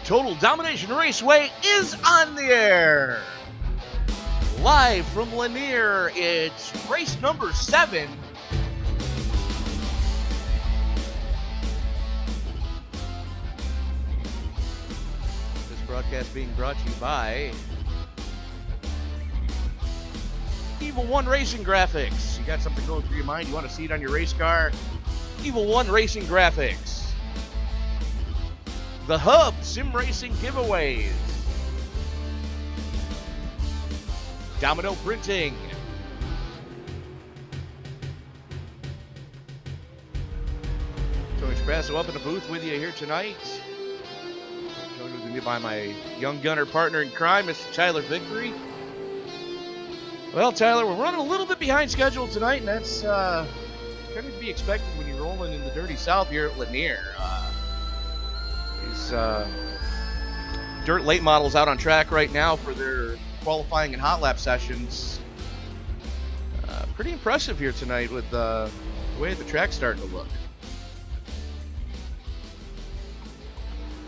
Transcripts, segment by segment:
Total Domination Raceway is on the air. Live from Lanier, it's race number 7. This broadcast being brought to you by Evil One Racing Graphics. You got something going through your mind, you want to see it on your race car? Evil One Racing Graphics. The Hub Sim Racing Giveaways. Domino Printing. Tony Trapasso up in the booth with you here tonight. Joined with me by my young gunner partner in crime, Mr. Tyler Vickery. Well, Tyler, we're running a little bit behind schedule tonight, and that's kind of to be expected when you're rolling in the dirty south here at Lanier. These dirt late models out on track right now for their qualifying and hot lap sessions. Pretty impressive here tonight with the way the track's starting to look.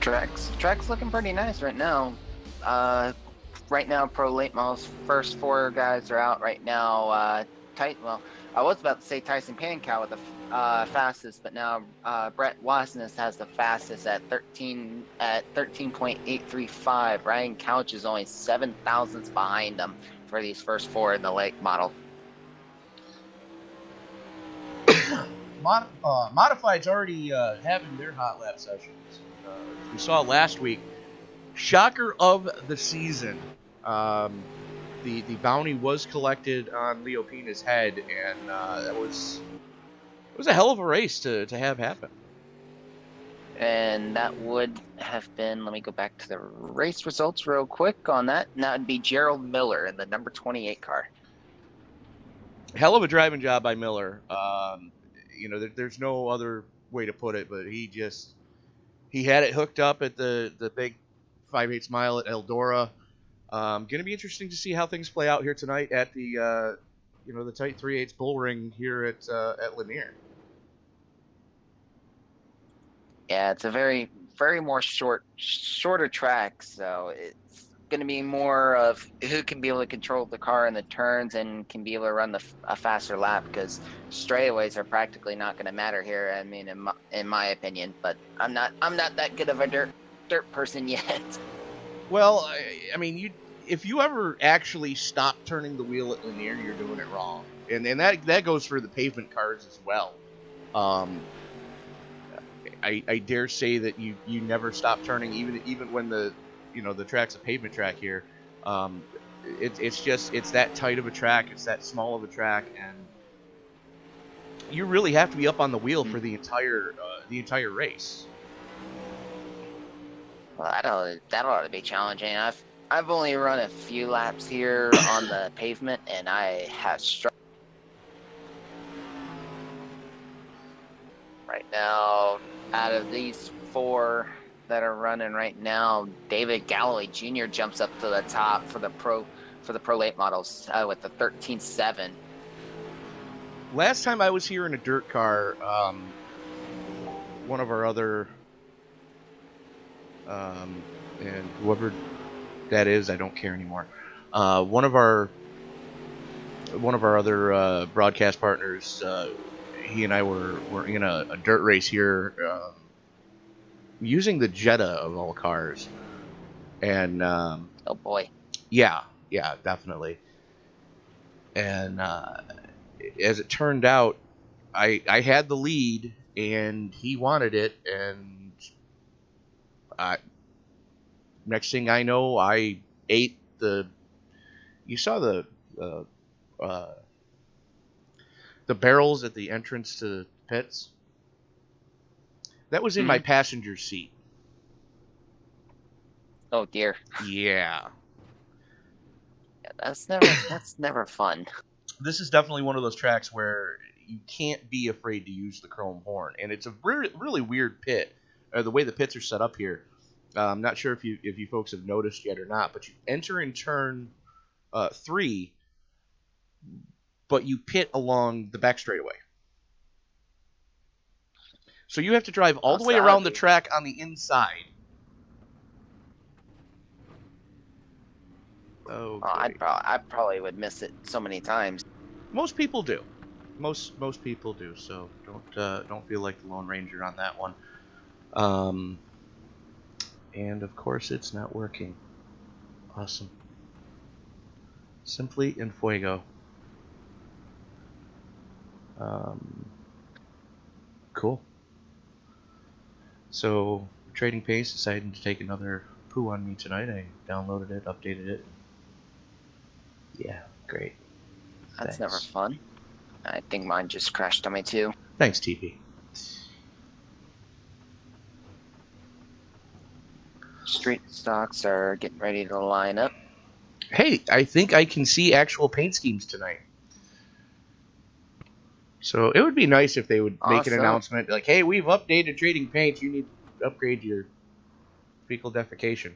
Track's looking pretty nice right now. Right now, pro late models, first 4 guys are out right now. I was about to say Tyson Pankow with the fastest, but now Brett Wasness has the fastest at 13.835. Ryan Couch is only 7 thousandths behind him for these first 4 in the late model. Modified's already having their hot lap sessions. We saw last week, shocker of the season. The bounty was collected on Leo Pina's head, and it was a hell of a race to have happen. And that would have been, let me go back to the race results real quick on that. And that would be Gerald Miller in the number 28 car. Hell of a driving job by Miller. There's no other way to put it, but he had it hooked up at the big 5/8 mile at Eldora. Going to be interesting to see how things play out here tonight at the the tight 3/8 bull ring here at Lanier. Yeah, it's a very, very more shorter track, so it's going to be more of who can be able to control the car in the turns and can be able to run a faster lap, because straightaways are practically not going to matter here. I mean, in my opinion, but I'm not that good of a dirt person yet. Well, I mean, if you ever actually stop turning the wheel at Lanier, you're doing it wrong, and that goes for the pavement cars as well. I dare say that you never stop turning, even when the track's a pavement track here. It's that tight of a track, it's that small of a track, and you really have to be up on the wheel for the entire race. Well, that ought to be challenging. I've only run a few laps here on the pavement, and I have struggled. Right now, out of these 4 that are running right now, David Galloway Jr. jumps up to the top for the pro late models with the 13.7. Last time I was here in a dirt car, one of our other and whoever that is, I don't care anymore. One of our other broadcast partners, he and I were in a dirt race here, using the Jetta of all cars, and oh boy, yeah, definitely. And as it turned out, I had the lead, and he wanted it, and next thing I know, I ate the. You saw the barrels at the entrance to the pits. That was in my passenger seat. Oh dear. Yeah. That's never fun. This is definitely one of those tracks where you can't be afraid to use the chrome horn, and it's a really weird pit. The way the pits are set up here. I'm not sure if you folks have noticed yet or not, but you enter in turn 3 but you pit along the back straightaway. So you have to drive all the way around the track on the inside. Okay. I probably would miss it so many times. Most people do. Most people do. So don't feel like the Lone Ranger on that one. And of course it's not working. Awesome. Simply in Fuego. Cool. So Trading Pace decided to take another poo on me tonight. I downloaded it, updated it. Yeah, great. That's never fun. I think mine just crashed on me too. Thanks, TP. Street stocks are getting ready to line up. Hey, I think I can see actual paint schemes tonight. So it would be nice if they would make an announcement like, hey, we've updated Trading Paint. You need to upgrade your fecal defecation.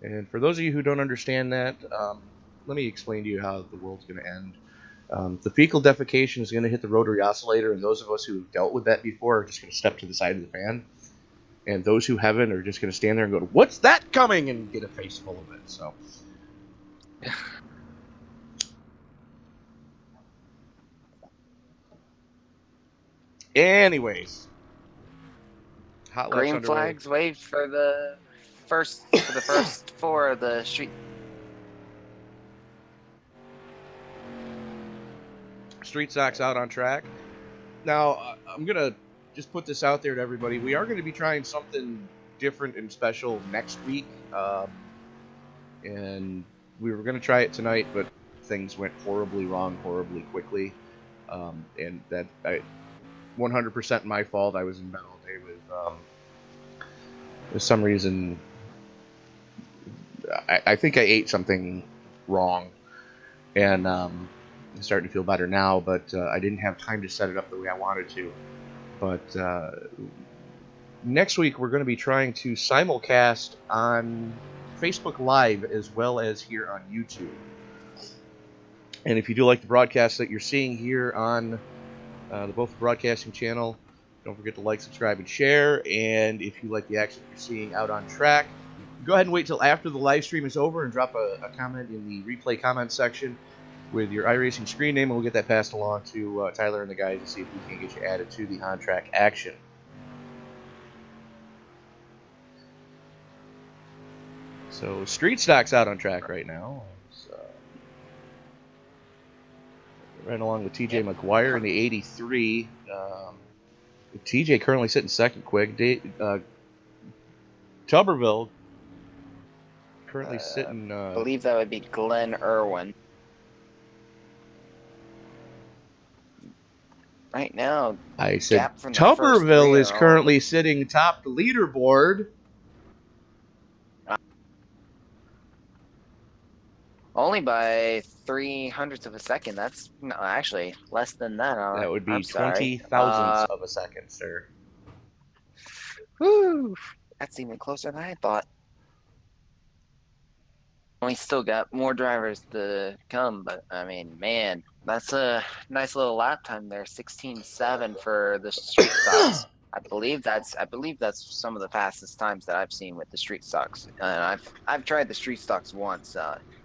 And for those of you who don't understand that, let me explain to you how the world's going to end. The fecal defecation is going to hit the rotary oscillator, and those of us who have dealt with that before are just going to step to the side of the fan. And those who haven't are just going to stand there and go, what's that coming? And get a face full of it. So. Anyways. Hot green flags waved for the first four of the street. Street stocks out on track. Now, I'm going to just put this out there to everybody. We are going to be trying something different and special next week. And we were going to try it tonight, but things went horribly wrong, horribly quickly. And that 100% my fault. I was in bed all day with some reason. I think I ate something wrong. And I'm starting to feel better now, but I didn't have time to set it up the way I wanted to. But next week we're going to be trying to simulcast on Facebook Live as well as here on YouTube. And if you do like the broadcast that you're seeing here on the Both Broadcasting channel, don't forget to like, subscribe, and share. And if you like the action you're seeing out on track, go ahead and wait till after the live stream is over and drop a comment in the replay comment section with your iRacing screen name, and we'll get that passed along to Tyler and the guys to see if we can get you added to the on-track action. So street stock's out on track right now. Right along with TJ McGuire in the 83. TJ currently sitting second quick. Tuberville currently sitting... I believe that would be Glenn Irwin. Right now, I said Tuberville is currently sitting top the leaderboard. Only by 0.03 of a second. That's no, actually less than that. That would be 20 thousandths of a second, sir. Woo! That's even closer than I thought. We still got more drivers to come, but I mean, man, that's a nice little lap time there. 16.7 for the street stocks. I believe that's some of the fastest times that I've seen with the street stocks. And I've tried the street stocks once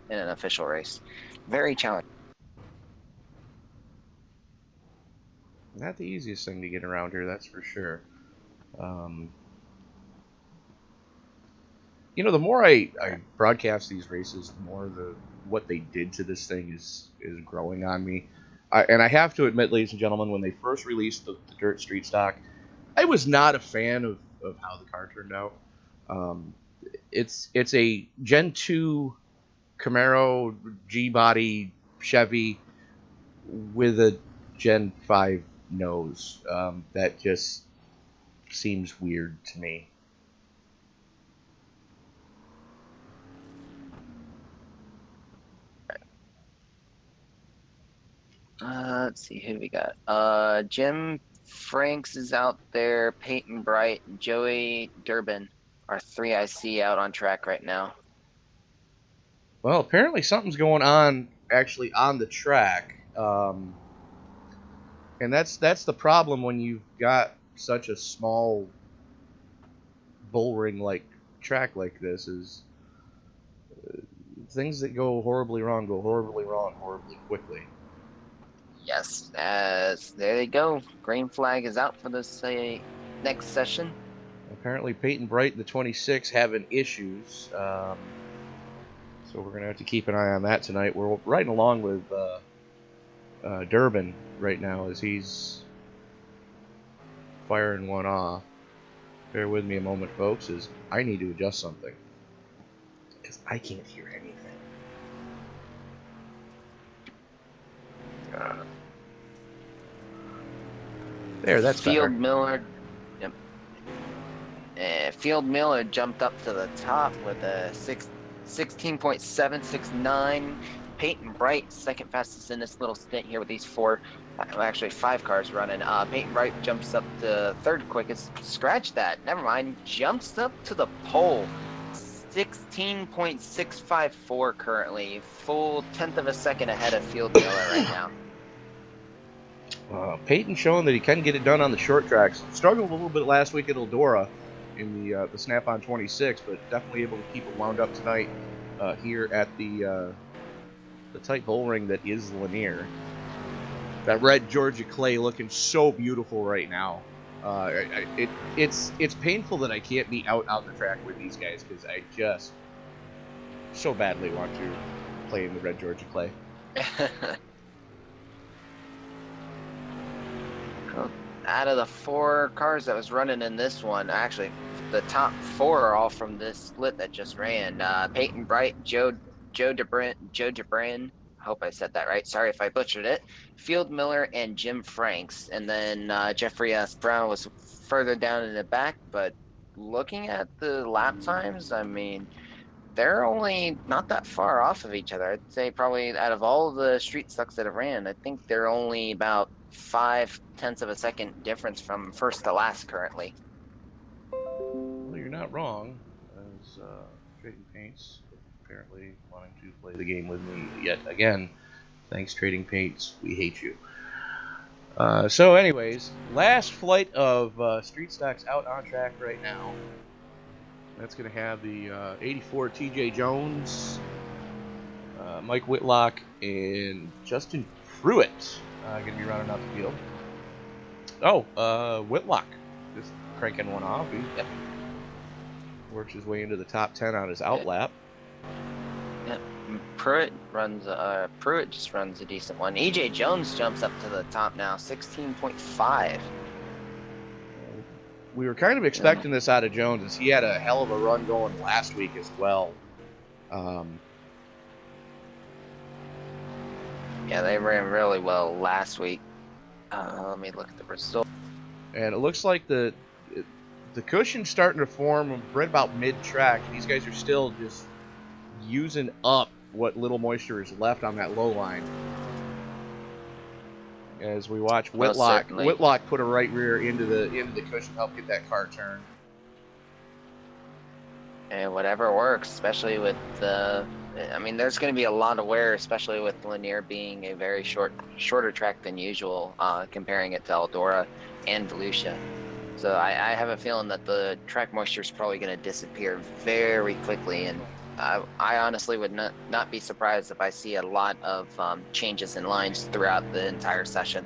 in an official race. Very challenging. Not the easiest thing to get around here, that's for sure. You know, the more I broadcast these races, the more what they did to this thing is growing on me. And I have to admit, ladies and gentlemen, when they first released the dirt street stock, I was not a fan of how the car turned out. It's a Gen 2 Camaro G-body Chevy with a Gen 5 nose. That just seems weird to me. Let's see who we got. Jim Franks is out there. Peyton Bright and Joey Durbin are three I see out on track right now. Well, apparently something's going on actually on the track, and that's the problem when you've got such a small bull ring like track like this. Is things that go horribly wrong horribly quickly. Yes, as there they go. Green flag is out for this next session. Apparently, Peyton Bright and the 26 having issues, so we're gonna have to keep an eye on that tonight. We're riding along with Durbin right now as he's firing one off. Bear with me a moment, folks, as I need to adjust something because I can't hear anything. There, that's Field better. Miller. Yep. Field Miller jumped up to the top with a 16.769. Peyton Bright, second fastest in this little stint here with these actually 5 cars running. Peyton Bright jumps up to third quickest. Scratch that. Never mind. Jumps up to the pole. 16.654 currently. Full tenth of a second ahead of Field Miller right now. Peyton showing that he can get it done on the short tracks. Struggled a little bit last week at Eldora in the Snap-on 26, but definitely able to keep it wound up tonight here at the tight bull ring that is Lanier. That red Georgia clay looking so beautiful right now. It's painful that I can't be out on the track with these guys because I just so badly want to play in the red Georgia clay. Out of the 4 cars that was running in this one, actually, the top 4 are all from this split that just ran. Peyton Bright, Joe Debrin. I hope I said that right. Sorry if I butchered it. Field Miller and Jim Franks, and then Jeffrey S. Brown was further down in the back. But looking at the lap times, I mean, they're only not that far off of each other. I'd say probably out of all the street stocks that have ran, I think they're only about 0.5 of a second difference from first to last currently. Well, you're not wrong, as Trading Paints apparently wanting to play the game with me yet again. Thanks, Trading Paints. We hate you. So, anyways, last flight of street stocks out on track right now. That's going to have the 84 TJ Jones, Mike Whitlock, and Justin Pruitt going to be running out the field. Oh, Whitlock just cranking one off. He works his way into the top 10 on his outlap. Yep. Pruitt just runs a decent one. EJ Jones jumps up to the top now, 16.5. We were kind of expecting this out of Jones, as he had a hell of a run going last week as well. Yeah, they ran really well last week. Let me look at the result. And it looks like the cushion's starting to form right about mid-track. These guys are still just using up what little moisture is left on that low line. As we watch Whitlock put a right rear into the cushion, help get that car turned. And whatever works, especially with I mean, there's going to be a lot of wear, especially with Lanier being a very shorter track than usual, comparing it to Eldora and Volusia. So I have a feeling that the track moisture is probably going to disappear very quickly, and I honestly would not be surprised if I see a lot of changes in lines throughout the entire session,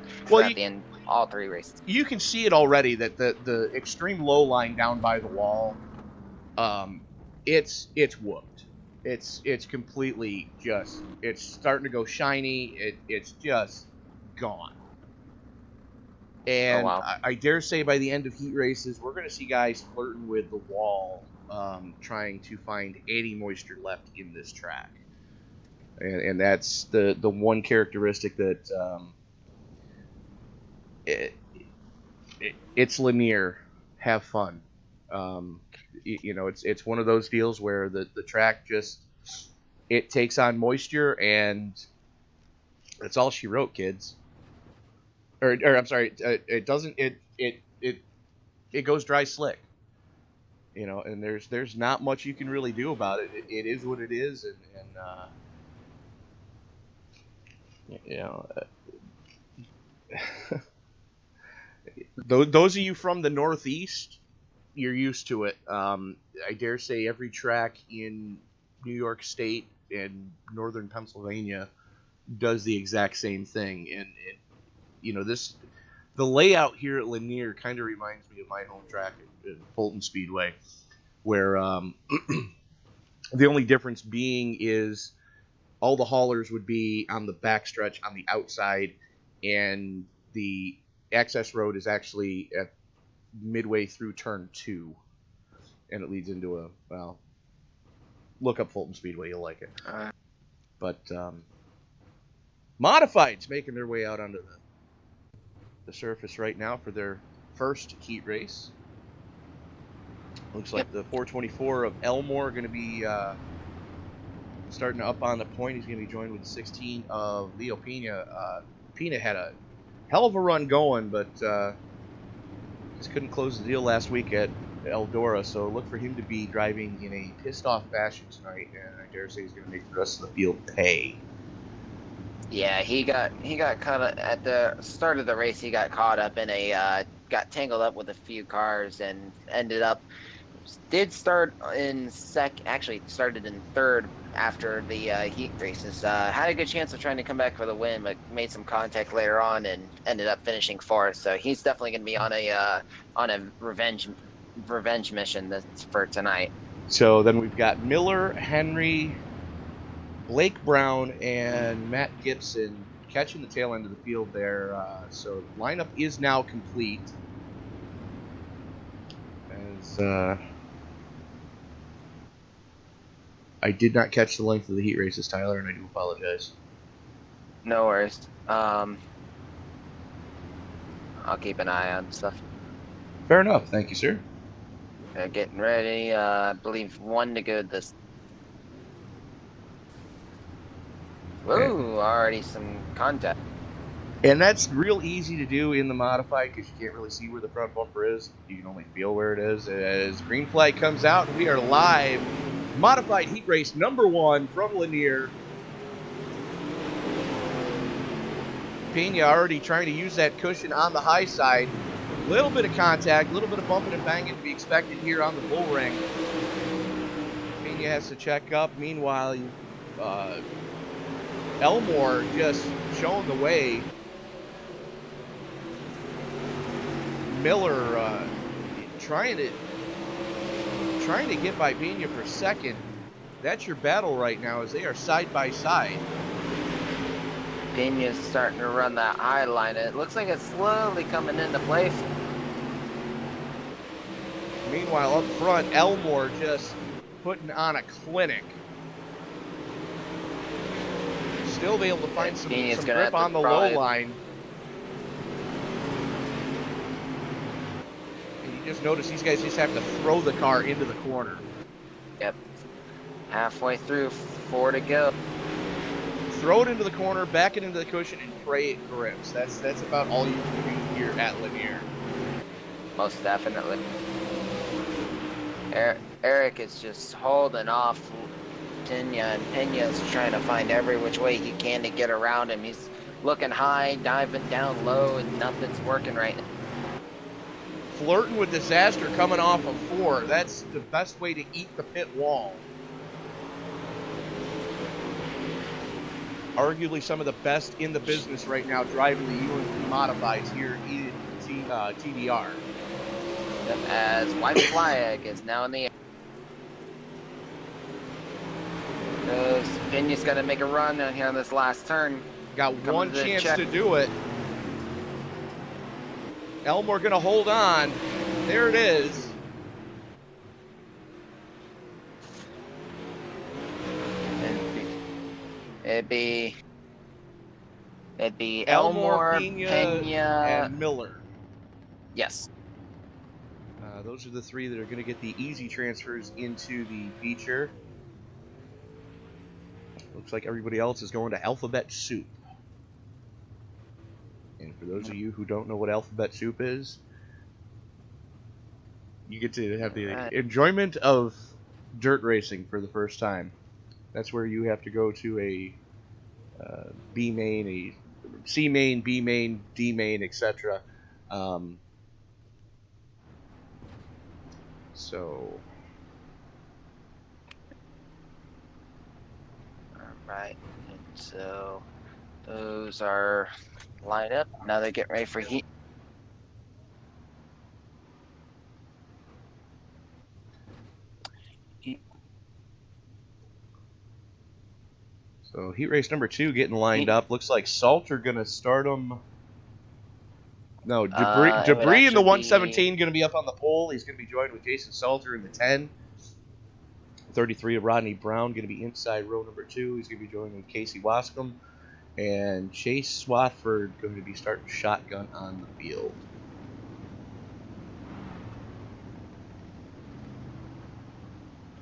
all 3 races. You can see it already that the extreme low line down by the wall, it's whooped. It's completely just, it's starting to go shiny. It's just gone. And wow. I dare say by the end of heat races, we're going to see guys flirting with the wall, trying to find any moisture left in this track. And that's the one characteristic that it's Lanier. Have fun. It's one of those deals where the track just, it takes on moisture, and that's all she wrote, kids. Or I'm sorry, it doesn't. It goes dry slick. You know, and there's not much you can really do about it. It is what it is, and you know, those of you from the Northeast, you're used to it. I dare say every track in New York State and northern Pennsylvania does the exact same thing, and you know, the layout here at Lanier kind of reminds me of my home track at Fulton Speedway, where the only difference being is all the haulers would be on the backstretch on the outside, and the access road is actually at midway through turn 2, and it leads into a, well, look up Fulton Speedway, you'll like it. But Modifieds making their way out onto the surface right now for their first heat race. Looks like the 424 of Elmore going to be starting up on the point. He's going to be joined with the 16 of Leo Pena. Pena had a hell of a run going, but just couldn't close the deal last week at Eldora, so look for him to be driving in a pissed-off fashion tonight, and I dare say he's going to make the rest of the field pay. Yeah, he got caught up at the start of the race. He got caught up in got tangled up with a few cars and ended up started in third after the heat races. Had a good chance of trying to come back for the win, but made some contact later on and ended up finishing fourth. So he's definitely going to be on a revenge mission for tonight. So then we've got Miller, Henry, Blake Brown, and Matt Gibson catching the tail end of the field there. So the lineup is now complete. As I did not catch the length of the heat races, Tyler, and I do apologize. No worries. I'll keep an eye on stuff. Fair enough. Thank you, sir. Getting ready. I believe 1 to go this. Okay. Ooh, already some contact. And that's real easy to do in the modified because you can't really see where the front bumper is. You can only feel where it is. As green flag comes out, and we are live. Modified heat race number 1 from Lanier. Pena already trying to use that cushion on the high side. A little bit of contact, a little bit of bumping and banging to be expected here on the bull ring. Pena has to check up. Meanwhile, Elmore just showing the way. Miller trying to get by Pena for second. That's your battle right now, as they are side by side. Pena's starting to run that high line. It looks like it's slowly coming into place. Meanwhile, up front, Elmore just putting on a clinic. Still be able to find some grip on the low line. And you just notice these guys just have to throw the car into the corner. Yep. Halfway through, 4 to go. Throw it into the corner, back it into the cushion, and pray it grips. That's about all you can do here at Lanier. Most definitely. Eric is just holding off Pena, and Pena's trying to find every which way he can to get around him. He's looking high, diving down low, and nothing's working right now. Flirting with disaster coming off of 4. That's the best way to eat the pit wall. Arguably some of the best in the business right now driving the UMP modifieds here in TDR. As white flag is now in the air. Pena's got to make a run down here on this last turn. Got one chance to do it. Elmore going to hold on. There it is. It'd be Elmore, Pena, and Miller. Yes. Those are the 3 that are going to get the easy transfers into the feature. Looks like everybody else is going to alphabet soup. And for those of you who don't know what alphabet soup is, You get to have the Right. enjoyment of dirt racing for the first time. That's where you have to go to a B main, a C main, B main, D main, etc. So All right. And so those are lined up. Now they're getting ready for heat. heat race number 2 getting lined Heat. up. Looks like Salter gonna start them. No, It would Debris in the actually 117 going to be up on the pole. He's going to be joined with Jason Salter in the 10. 33 of Rodney Brown going to be inside row number 2. He's going to be joined with Casey Wascom. And Chase Swathford going to be starting shotgun on the field.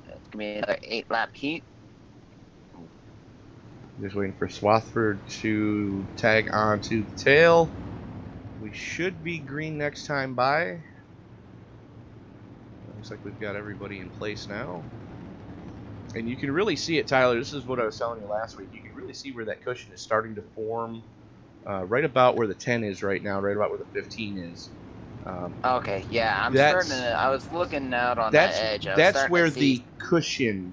It's gonna be another 8-lap heat. Just waiting for Swathford to tag on to the tail. We should be green next time by. Looks like we've got everybody in place now. And you can really see it, Tyler. This is what I was telling you last week. You can really see where that cushion is starting to form. Right about where the 10 is right now, right about where the 15 is. Okay, yeah, I'm starting to. I was looking out on that edge. That's where the cushion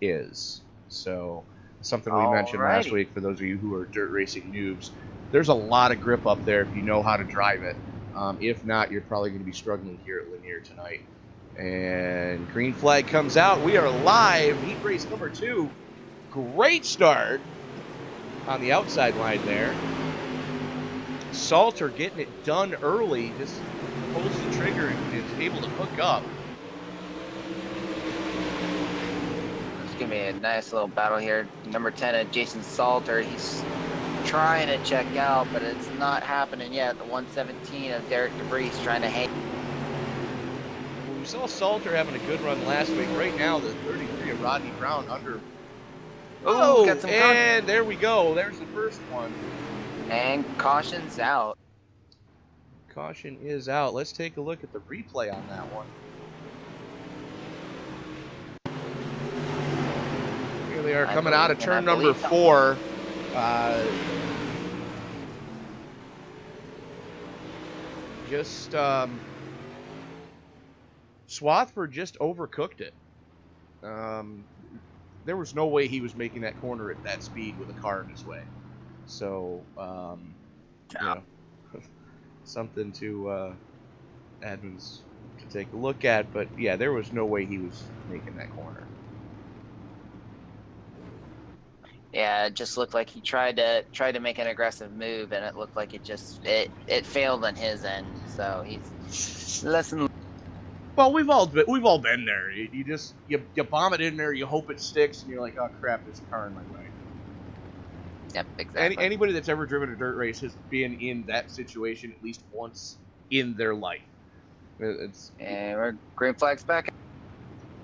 is. So, something we mentioned last week for those of you who are dirt racing noobs. There's a lot of grip up there if you know how to drive it. If not, you're probably going to be struggling here at Lanier tonight. And green flag comes out. We are live. Heat race number 2. Great start on the outside line there. Salter getting it done early. Just pulls the trigger and is able to hook up. It's going to be a nice little battle here. Number 10, Jason Salter. He's trying to check out, but it's not happening yet. The 117 of Derek Debris trying to hang. We saw Salter having a good run last week. Right now, the 33 of Rodney Brown under. Oh, and there we go. There's the first one. And caution's out. Caution is out. Let's take a look at the replay on that one. Here they are coming out of turn number 4. Swathford just overcooked it. There was no way he was making that corner at that speed with a car in his way. So, you know, something to admins to take a look at. But yeah, there was no way he was making that corner. Yeah, it just looked like he tried to make an aggressive move, and it looked like it failed on his end. So he's lesson. Well, we've all been there. You bomb it in there, you hope it sticks, and you're like, oh crap, there's a car in my way. Yep, exactly. Anybody that's ever driven a dirt race has been in that situation at least once in their life. And we're green flags back.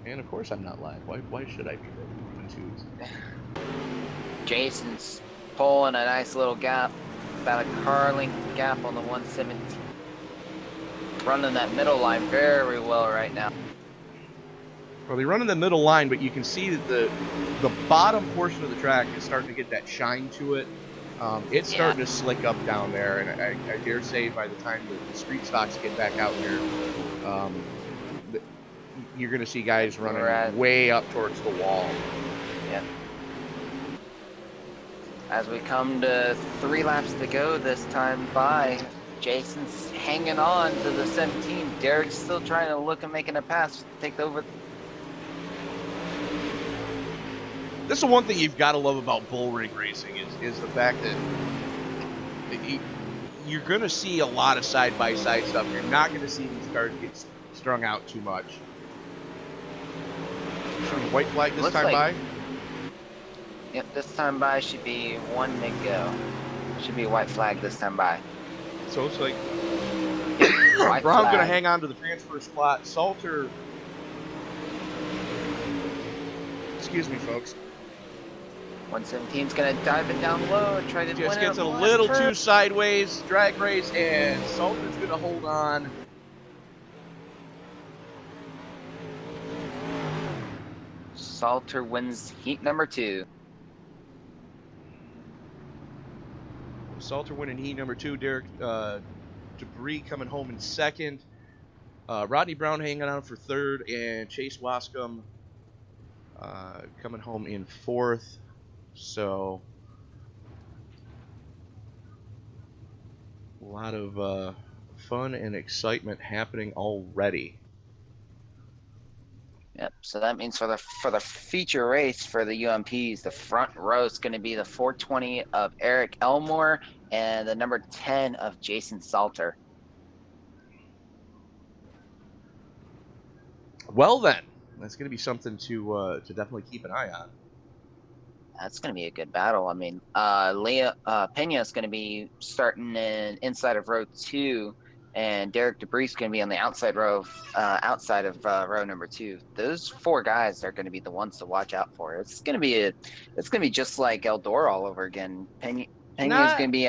And of course I'm not live. Why should I be there? Jason's pulling a nice little gap, about a car length gap on the 117. Running that middle line very well right now. Well, they run in the middle line, but you can see that the bottom portion of the track is starting to get that shine to it. It's starting to slick up down there, and I dare say by the time the street stocks get back out here, you're going to see guys running way up towards the wall. Yep. As we come to 3 laps to go this time by, Jason's hanging on to the 17. Derek's still trying to look and making a pass to take over. This is one thing you've got to love about bull ring racing is the fact that you're going to see a lot of side-by-side stuff. You're not going to see these cars get strung out too much. White flag this time by? Yep, this time by should be 1 to go. Should be white flag this time by. So it's like Brown's going to hang on to the transfer spot. Salter, excuse me, folks. 117's going to dive it down low and try to just gets a little too sideways, drag race, and Salter's going to hold on. Salter wins heat number 2. Salter winning heat number 2. Derek Debris coming home in second. Rodney Brown hanging on for third, and Chase Wascom coming home in fourth. So a lot of fun and excitement happening already. Yep. So that means for the feature race for the UMPs, the front row is going to be the 420 of Eric Elmore and the number 10 of Jason Salter. Well then, that's going to be something to definitely keep an eye on. That's going to be a good battle. I mean, Leah Pena is going to be starting inside of row 2, and Derek Debris is going to be on the outside row, outside of row number 2. Those 4 guys are going to be the ones to watch out for. It's going to be just like Eldora all over again. Pena is going to be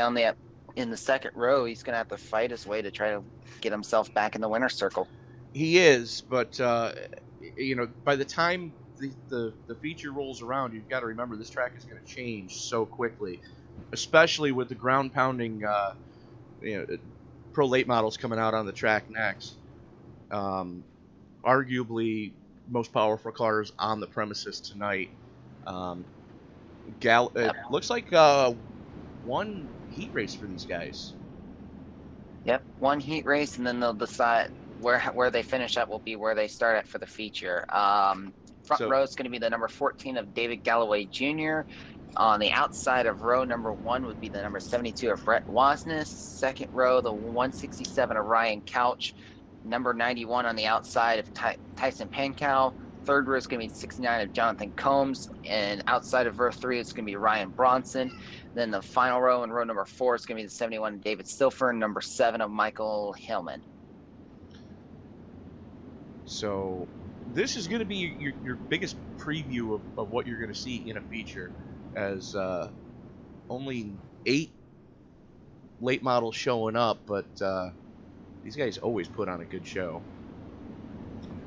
in the second row. He's going to have to fight his way to try to get himself back in the winner's circle. He is, but by the time the feature rolls around, you've got to remember this track is going to change so quickly, especially with the ground pounding pro late models coming out on the track next. Arguably most powerful cars on the premises tonight. It looks like one heat race for these guys. Yep, one heat race, and then they'll decide where they finish up will be where they start at for the feature. Front row is going to be the number 14 of David Galloway Jr. On the outside of row number 1 would be the number 72 of Brett Wasness. Second row, the 167 of Ryan Couch. Number 91 on the outside of Tyson Pankow. Third row is going to be 69 of Jonathan Combs. And outside of row 3, it's going to be Ryan Bronson. Then the final row in row number 4 is going to be the 71 of David Stilfer and number 7 of Michael Hillman. So this is going to be your biggest preview of what you're going to see in a feature, as only 8 late models showing up, but these guys always put on a good show.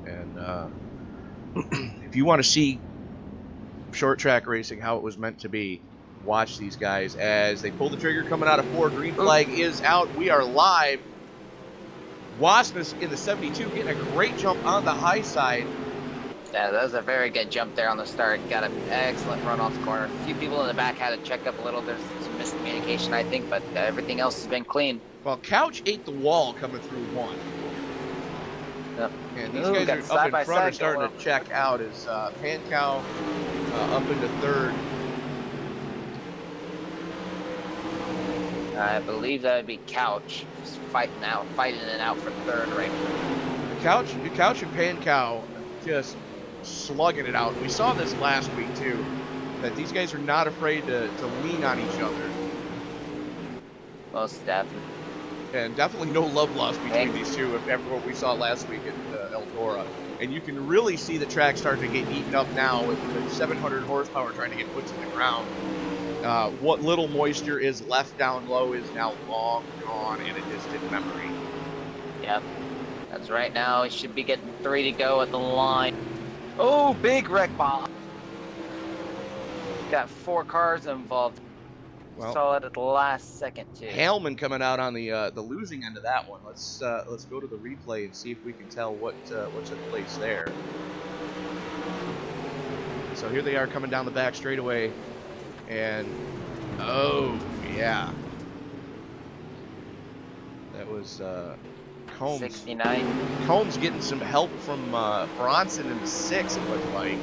And if you want to see short track racing how it was meant to be, watch these guys as they pull the trigger coming out of 4. Green flag is out. We are live. Wasness in the 72 getting a great jump on the high side. Yeah, that was a very good jump there on the start. Got an excellent run off the corner. A few people in the back had to check up a little. There's some miscommunication, I think, but everything else has been clean. Well, Couch ate the wall coming through 1. Yep. And these guys are up in front are starting to check out as Pankow up into 3rd. I believe that would be Couch fighting it out for 3rd right now. Couch and Pankow just slugging it out. We saw this last week too, that these guys are not afraid to lean on each other. Most definitely. And definitely no love lost between these two after what we saw last week at Eldora. And you can really see the track starting to get eaten up now with 700 horsepower trying to get put to the ground. What little moisture is left down low is now long gone in a distant memory. Yep. That's right now. He should be getting 3 to go at the line. Oh, big wreck bomb. Got 4 cars involved. Well, saw it at the last second too. Hellman coming out on the losing end of that one. Let's go to the replay and see if we can tell what took place there. So here they are coming down the back straightaway, and oh yeah, that was Combs. 69. Combs getting some help from Bronson in the 6. It looked like.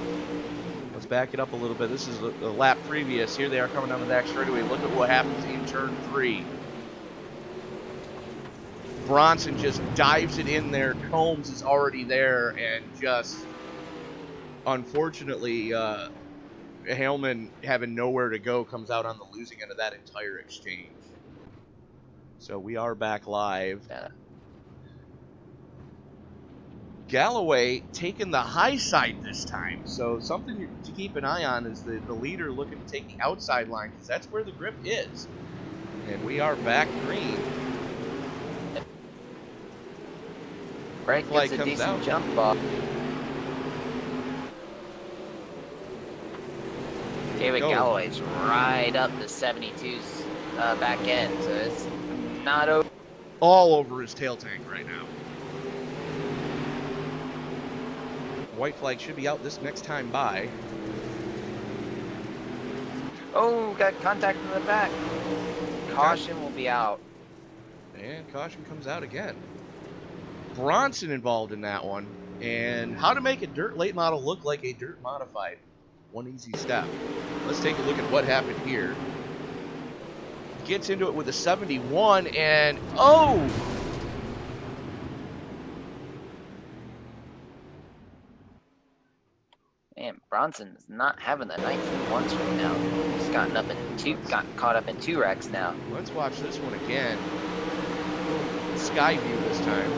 Let's back it up a little bit. This is the lap previous. Here they are coming down the back straightaway. Look at what happens in turn 3. Bronson just dives it in there. Combs is already there, and just unfortunately, Hellman having nowhere to go comes out on the losing end of that entire exchange. So we are back live. Yeah. Galloway taking the high side this time, so something to keep an eye on is the leader looking to take the outside line, because that's where the grip is. And we are back green. Right, gets a decent jump off. David Go. Galloway's right up the 72's back end, so it's not over. All over his tail tank right now. White flag should be out this next time by. Oh, got contact in the back. Caution will be out. And caution comes out again. Bronson involved in that one. And how to make a dirt late model look like a dirt modified. One easy step. Let's take a look at what happened here. Gets into it with a 71 and oh! Man, Bronson's not having the night he wants right now. He's gotten caught up in 2 wrecks now. Let's watch this one again. Sky view this time.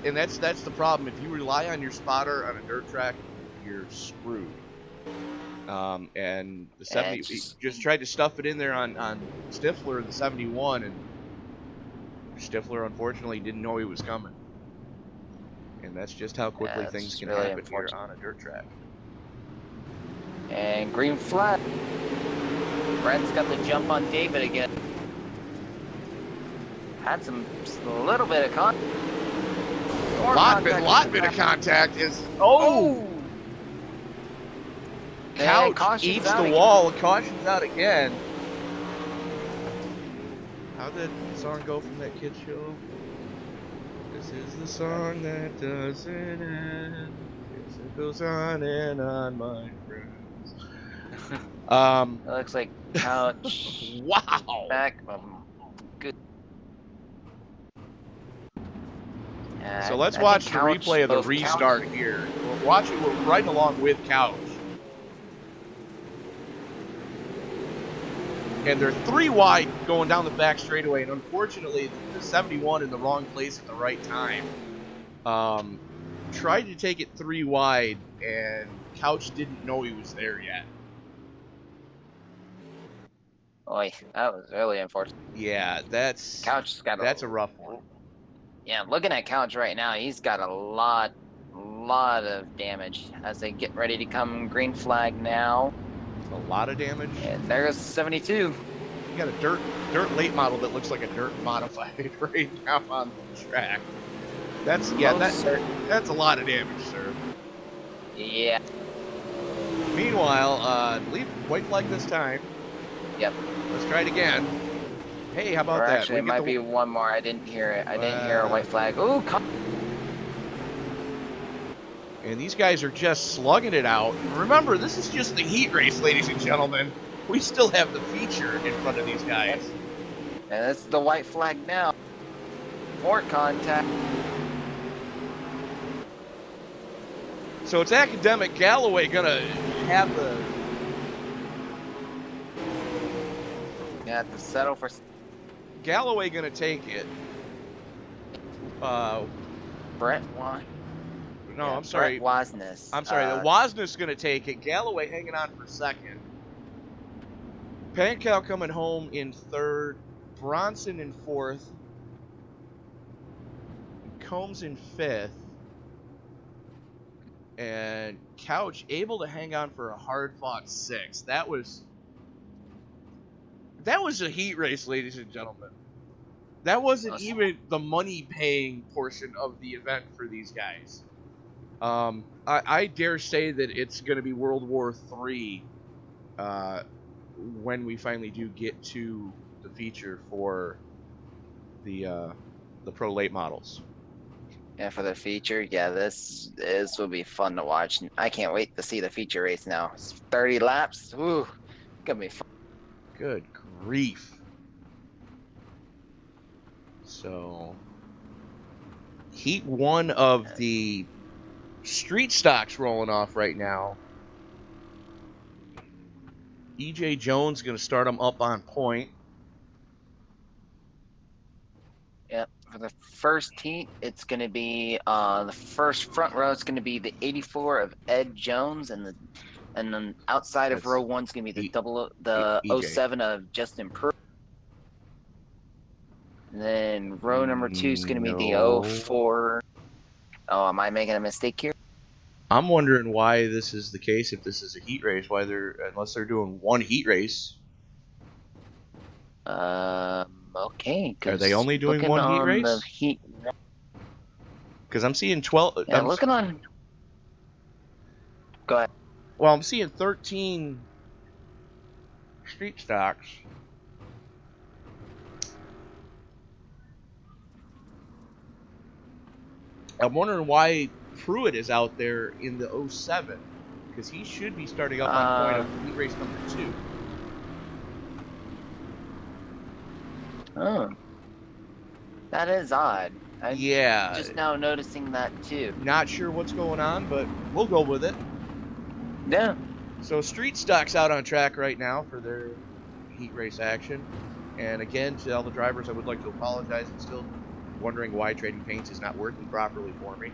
And that's the problem. If you rely on your spotter on a dirt track, you're screwed. And the 70 just tried to stuff it in there on Stifler, the 71, and Stifler unfortunately didn't know he was coming. And that's just how quickly things can really happen here on a dirt track. And green flag. Brent's got the jump on David again. Had a little bit of contact. Lot bit of contact is Couch eats the wall. Caution's out again. How did the song go from that kid show? This is the song that doesn't end. It goes on and on, my friends. It looks like Couch. Wow. Back. Good. So let's watch the replay of the restart here. We're watching. We're riding along with Couch. And they're 3 wide going down the back straightaway, and unfortunately, the 71 in the wrong place at the right time. Tried to take it 3 wide, and Couch didn't know he was there yet. Boy, that was really unfortunate. Yeah, that's a rough one. Yeah, looking at Couch right now, he's got a lot of damage as they get ready to come green flag now. A lot of damage. And there's 72. You got a dirt late model that looks like a dirt modified right now on the track. That's a lot of damage, sir. Yeah. Meanwhile, I believe white flag this time. Yep. Let's try it again. Hey, how about that? Actually, it might be one more. I didn't hear it. I didn't hear a white flag. Ooh, and these guys are just slugging it out. Remember, this is just the heat race, ladies and gentlemen. We still have the feature in front of these guys. And that's the white flag now. More contact. So it's academic. Galloway gonna have the. You have to settle for. Galloway gonna take it. Brent won. No, yeah, I'm sorry. Wasness. I'm sorry. The Wasness going to take it. Galloway hanging on for second. Pankow coming home in third. Bronson in fourth. Combs in fifth. And Couch able to hang on for a hard-fought sixth. That was a heat race, ladies and gentlemen. That wasn't even the money-paying portion of the event for these guys. I dare say that it's going to be World War III when we finally do get to the feature for the pro late models. Yeah, for the feature, yeah, this will be fun to watch. I can't wait to see the feature race now. It's 30 laps. Ooh, gonna be fun. Good grief. So, heat 1 of the street stocks rolling off right now. EJ Jones going to start them up on point. Yep. For the first heat, it's going to be the first front row. It's going to be the 84 of Ed Jones, and then outside of row 1 is going to be the 07 of Justin Pruitt. And then row number 2 is going to be the 04. Oh, am I making a mistake here? I'm wondering why this is the case. If this is a heat race, why unless they're doing one heat race. Okay. Are they only doing one heat race? The heat. Because I'm seeing 12. Yeah, looking on. Go ahead. Well, I'm seeing 13 street stocks. I'm wondering why Pruitt is out there in the 07, because he should be starting up on point of heat race number 2. Oh, that is odd. I'm yeah. Just now noticing that too. Not sure what's going on, but we'll go with it. Yeah. So street stock's out on track right now for their heat race action. And again, to all the drivers, I would like to apologize. I'm still wondering why Trading Paints is not working properly for me.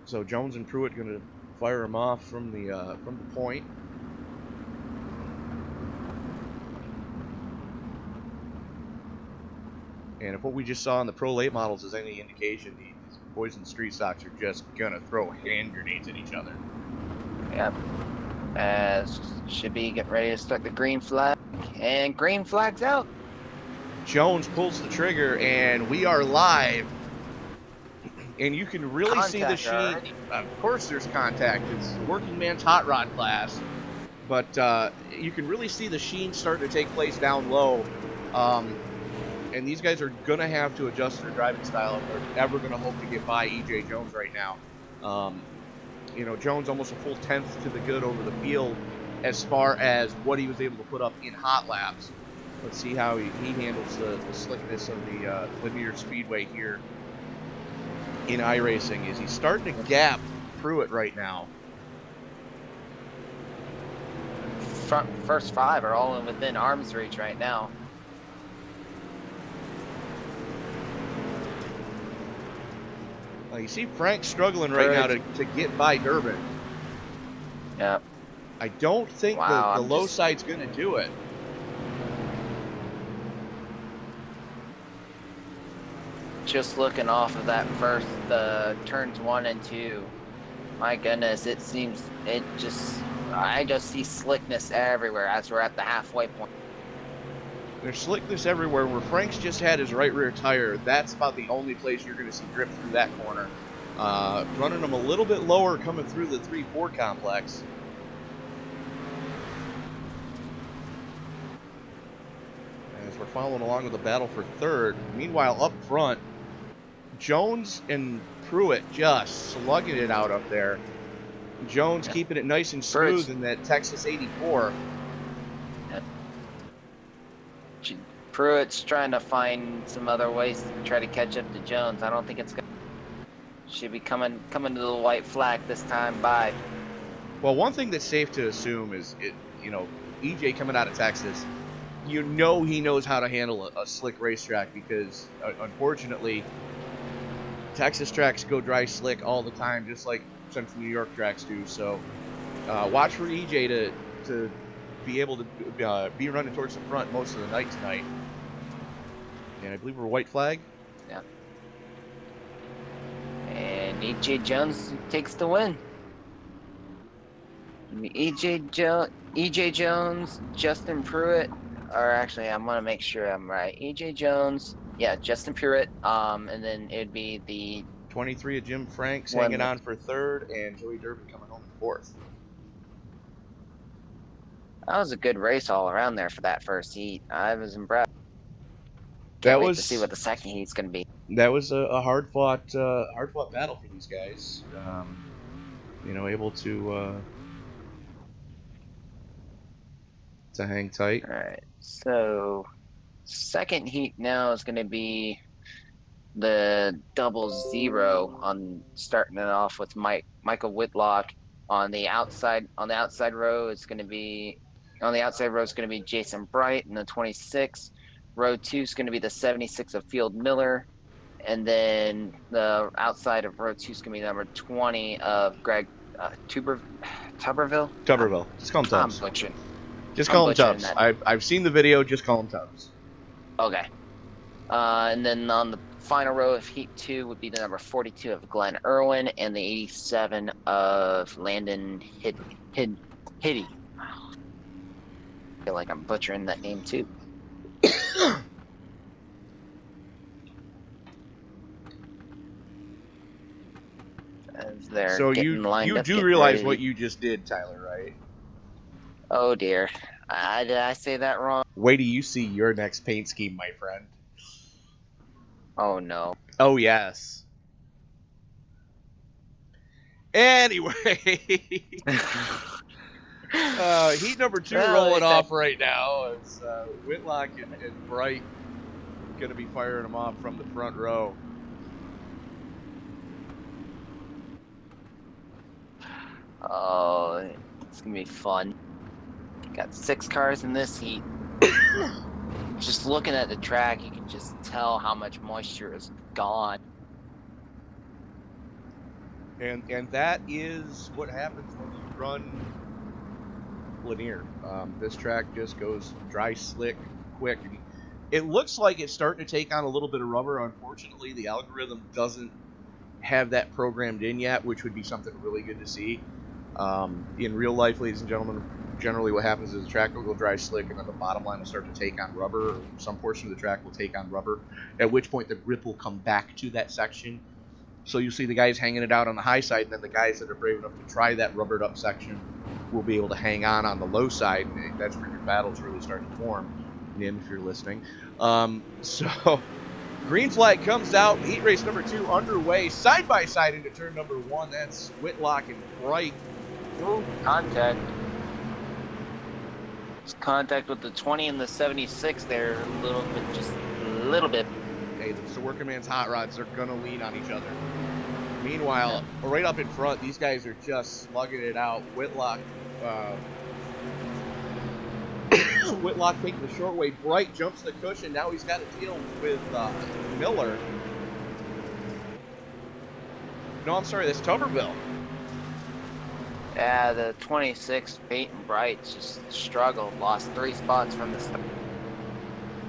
So Jones and Pruitt going to fire them off from the point. And if what we just saw in the Pro Late models is any indication, these boys in the street stocks are just going to throw hand grenades at each other. Yep. Should be getting ready to start the green flag. And green flag's out. Jones pulls the trigger, and we are live. And you can really see the sheen. Of course there's contact. It's a working man's hot rod class. But you can really see the sheen starting to take place down low. And these guys are going to have to adjust their driving style if they're ever going to hope to get by E.J. Jones right now. You know, Jones almost a full tenth to the good over the field as far as what he was able to put up in hot laps. Let's see how he handles the slickness of the Lanier Speedway here in iRacing. Is he's starting to gap Pruitt right now. First 5 are all within arm's reach right now. You see Frank struggling right now to get by Durbin. Yep. I don't think the low side's going to do it. Just looking off of that first, turns 1 and 2. My goodness, I just see slickness everywhere as we're at the halfway point. There's slickness everywhere. Where Frank's just had his right rear tire, that's about the only place you're going to see grip through that corner. Running them a little bit lower coming through the 3-4 complex. As we're following along with the battle for third. Meanwhile, up front, Jones and Pruitt just slugging it out up there. Jones keeping it nice and smooth in that Texas 84. Pruitt's trying to find some other ways to try to catch up to Jones. I don't think it's going to. Should be coming to the white flag this time by. Well, one thing that's safe to assume is, EJ coming out of Texas, he knows how to handle a slick racetrack because, unfortunately, Texas tracks go dry slick all the time, just like Central New York tracks do. So, watch for EJ to be able to be running towards the front most of the night tonight. And I believe we're white flag. Yeah. And E.J. Jones takes the win. E.J. Jones, Justin Pruitt, or actually, I'm gonna make sure I'm right. E.J. Jones, yeah, Justin Pruitt. And then it'd be the 23 of Jim Franks hanging on for third, and Joey Durbin coming home in fourth. That was a good race all around there for that first heat. I was impressed. Can't wait to see what the second heat's going to be. That was a hard fought battle for these guys. Able to hang tight. All right. So, second heat now is going to be the 00 on starting it off with Michael Whitlock on the outside. On the outside row, it's going to be Jason Bright in the 26. Row 2 is going to be the 76 of Field Miller. And then the outside of row 2 is going to be number 20 of Greg Tuberville. Tuberville. Just call him Tubbs. I'm butchering. Just call him Tubbs. I've seen the video. Just call him Tubbs. Okay. And then on the final row of Heat 2 would be the number 42 of Glenn Irwin and the 87 of Landon Hitty. I feel like I'm butchering that name too. As they're So getting lined you up, do getting realize ready. what you just did, Tyler, right? Oh dear. Did I say that wrong? Wait till you see your next paint scheme, my friend. Oh no. Oh, yes. Anyway, heat number 2 Well, rolling it's off right now as Whitlock and Bright going to be firing them off from the front row. Oh, it's gonna be fun. Got 6 cars in this heat. Just looking at the track, you can just tell how much moisture is gone. And that is what happens when you run Lanier. This track just goes dry, slick, quick. It looks like it's starting to take on a little bit of rubber. Unfortunately, the algorithm doesn't have that programmed in yet, which would be something really good to see. In real life, ladies and gentlemen, generally what happens is the track will go dry, slick, and then the bottom line will start to take on rubber, or some portion of the track will take on rubber, at which point the grip will come back to that section. So you see the guys hanging it out on the high side, and then the guys that are brave enough to try that rubbered up section will be able to hang on the low side, and that's where your battles really start to form. Nim, if you're listening. So green flag comes out, heat race number 2 underway, side by side into turn number 1. That's Whitlock and Bright. Contact. Just contact with the 20 and the 76 there a little bit, just a little bit. Hey, it's the working man's hot rods. They're going to lean on each other. Meanwhile, right up in front, these guys are just slugging it out. Whitlock Whitlock taking the short way. Bright jumps the cushion. Now he's got to deal with Miller. No, I'm sorry. That's Tuberville. Yeah, the 26 Peyton Bright just struggled, lost 3 spots from the start.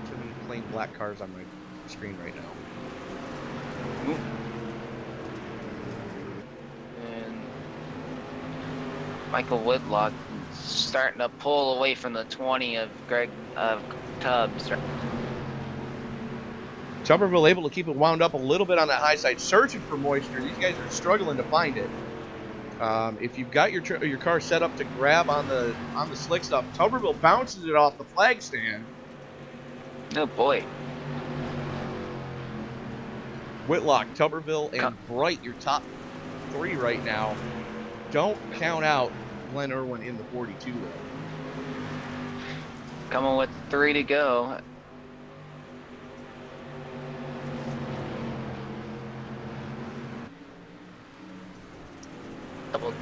Too many plain black cars on my screen right now. Ooh. And Michael Whitlock starting to pull away from the 20 of Greg Tubbs. Tuberville able to keep it wound up a little bit on that high side, searching for moisture. These guys are struggling to find it. If you've got your car set up to grab on the slick stuff, Tuberville bounces it off the flag stand. Oh boy. Whitlock, Tuberville, and Bright, your top 3 right now. Don't count out Glenn Irwin in the 42 though. Coming with 3 to go.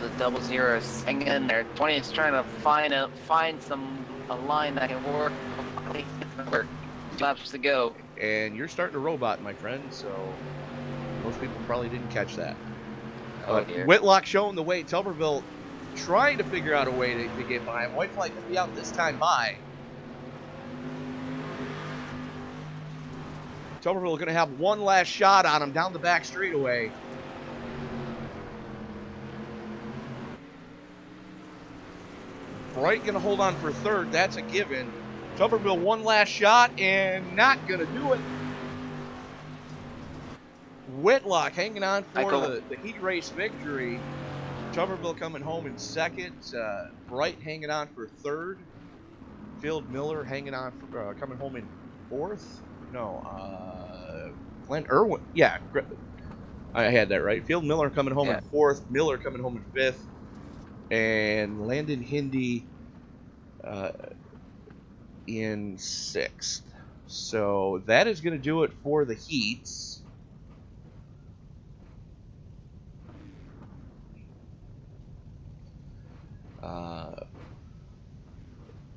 The double zeros hanging in there. 20 is trying to find a line that can work. 2 laps to go. And you're starting to robot, my friend, so most people probably didn't catch that. Oh dear. Whitlock showing the way. Tuberville trying to figure out a way to get by him. White flag will be out this time by. Tuberville going to have one last shot on him down the back straightaway. Bright going to hold on for 3rd. That's a given. Tuberville one last shot and not going to do it. Whitlock hanging on for the heat race victory. Tuberville coming home in 2nd. Bright hanging on for 3rd. Field Miller hanging on for, coming home in 4th. No, Glenn Irwin. Yeah, I had that right. Field Miller coming home in 4th. Miller coming home in 5th. And Landon Hindi in 6th. So that is going to do it for the heats. We're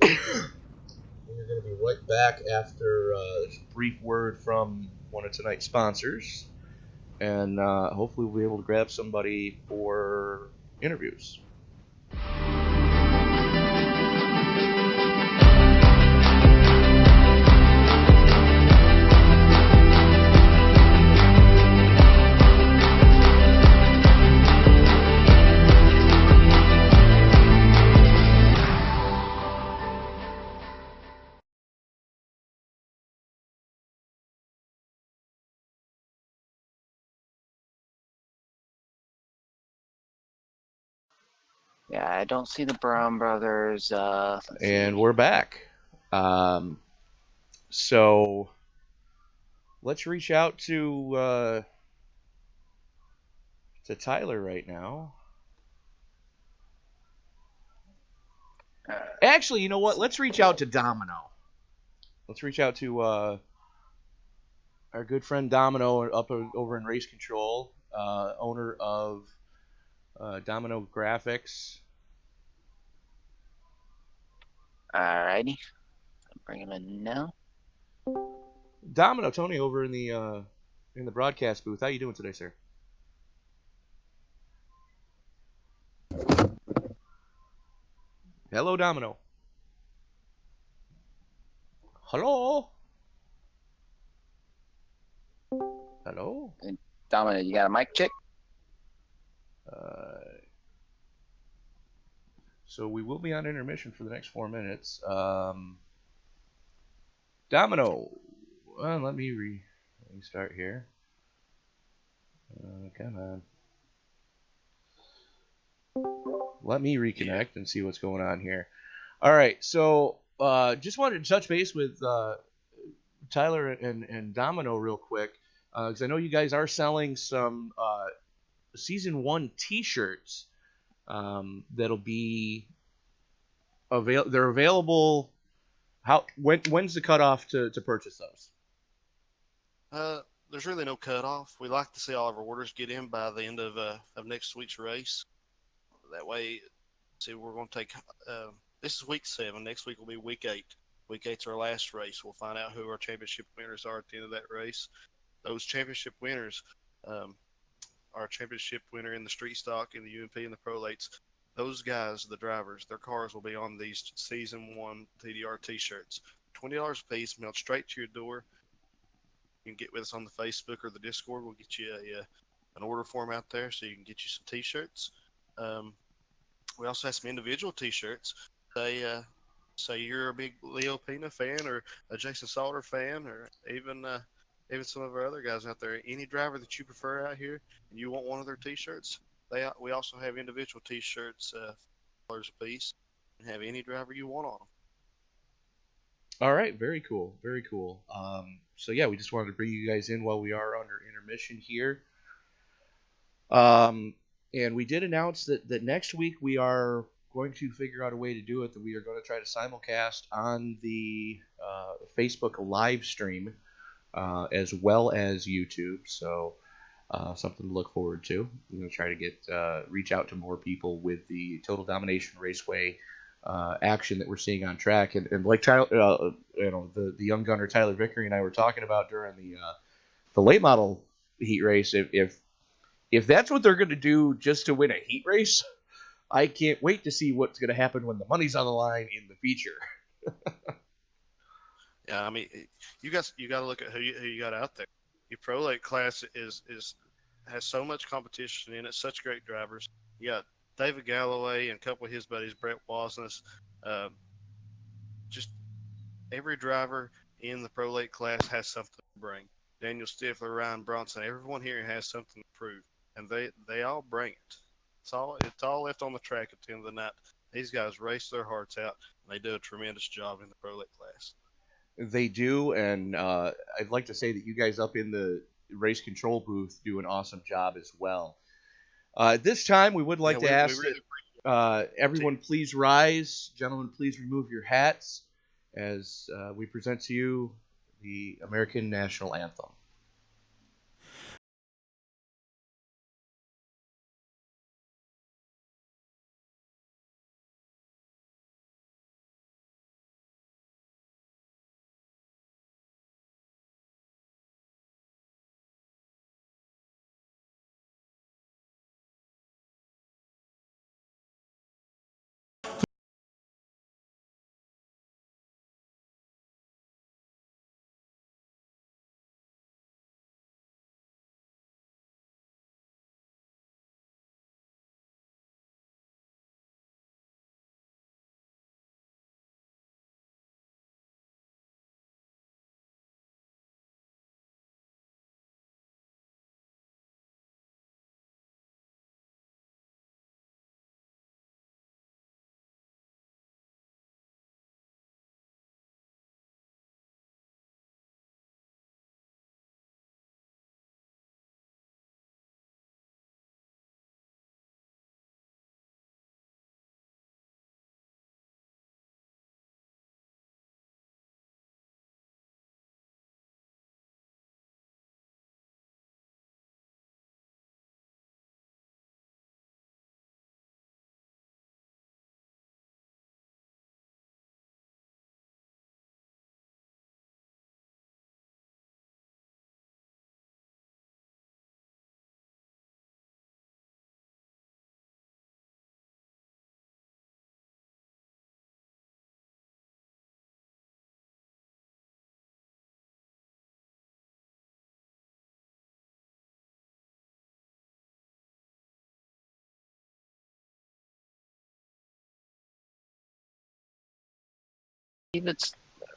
going to be right back after a brief word from one of tonight's sponsors. And hopefully we'll be able to grab somebody for interviews. Yeah, I don't see the Brown brothers. Let's And see. we're back. Um, so let's reach out to Tyler right now. Uh, Actually, you know what? let's Let's see. reach out to Domino. Let's reach out to our good friend Domino up over in Race Control, owner of Domino Graphics. Alrighty, bring him in now. Domino, Tony over in the broadcast booth. How you doing today, sir? Hello, Domino. Hello. Hello. Dominic, you got a mic check? Uh, so we will be on intermission for the next 4 minutes. Domino. Well, let me start here. Come on. Let me reconnect and see what's going on here. All right, so just wanted to touch base with Tyler and Domino real quick because I know you guys are selling some season 1 T-shirts that'll be They're available. When's the cutoff to purchase those? There's really no cutoff. We like to see all of our orders get in by the end of next week's race. That way, see, we're going to take. This is week 7. Next week will be week 8. Week 8's our last race. We'll find out who our championship winners are at the end of that race. Those championship winners, our championship winner in the street stock, in the UMP, and the prolates, those guys, the drivers, their cars will be on these season 1 TDR T-shirts. $20 a piece, mailed straight to your door. You can get with us on the Facebook or the Discord. We'll get you an order form out there so you can get you some T-shirts. We also have some individual T-shirts. Say you're a big Leo Pina fan or a Jason Salter fan, or even some of our other guys out there. Any driver that you prefer out here, and you want one of their T-shirts, we also have individual T-shirts, $4 a piece, and have any driver you want on them. All right, very cool, very cool. So yeah, we just wanted to bring you guys in while we are under intermission here. And we did announce that next week we are going to figure out a way to do it. That we are going to try to simulcast on the Facebook live stream as well as YouTube. So something to look forward to. We're going to try to get reach out to more people with the Total Domination Raceway action that we're seeing on track, and like Tyler, the young gunner Tyler Vickery and I were talking about during the late model heat race. If that's what they're going to do just to win a heat race, I can't wait to see what's going to happen when the money's on the line in the feature. Yeah, I mean, you got to look at who you got out there. Your prolate class has so much competition in it, such great drivers. You got David Galloway and a couple of his buddies, Brett Wasness. Uh, just every driver in the prolate class has something to bring. Daniel Stifler, Ryan Bronson, everyone here has something to prove, and they all bring it. It's all left on the track at the end of the night. These guys race their hearts out, and they do a tremendous job in the prolate class. They do, and I'd like to say that you guys up in the race control booth do an awesome job as well. At this time, we would like Yeah, to we ask really that everyone please rise. Gentlemen, please remove your hats as we present to you the American National Anthem.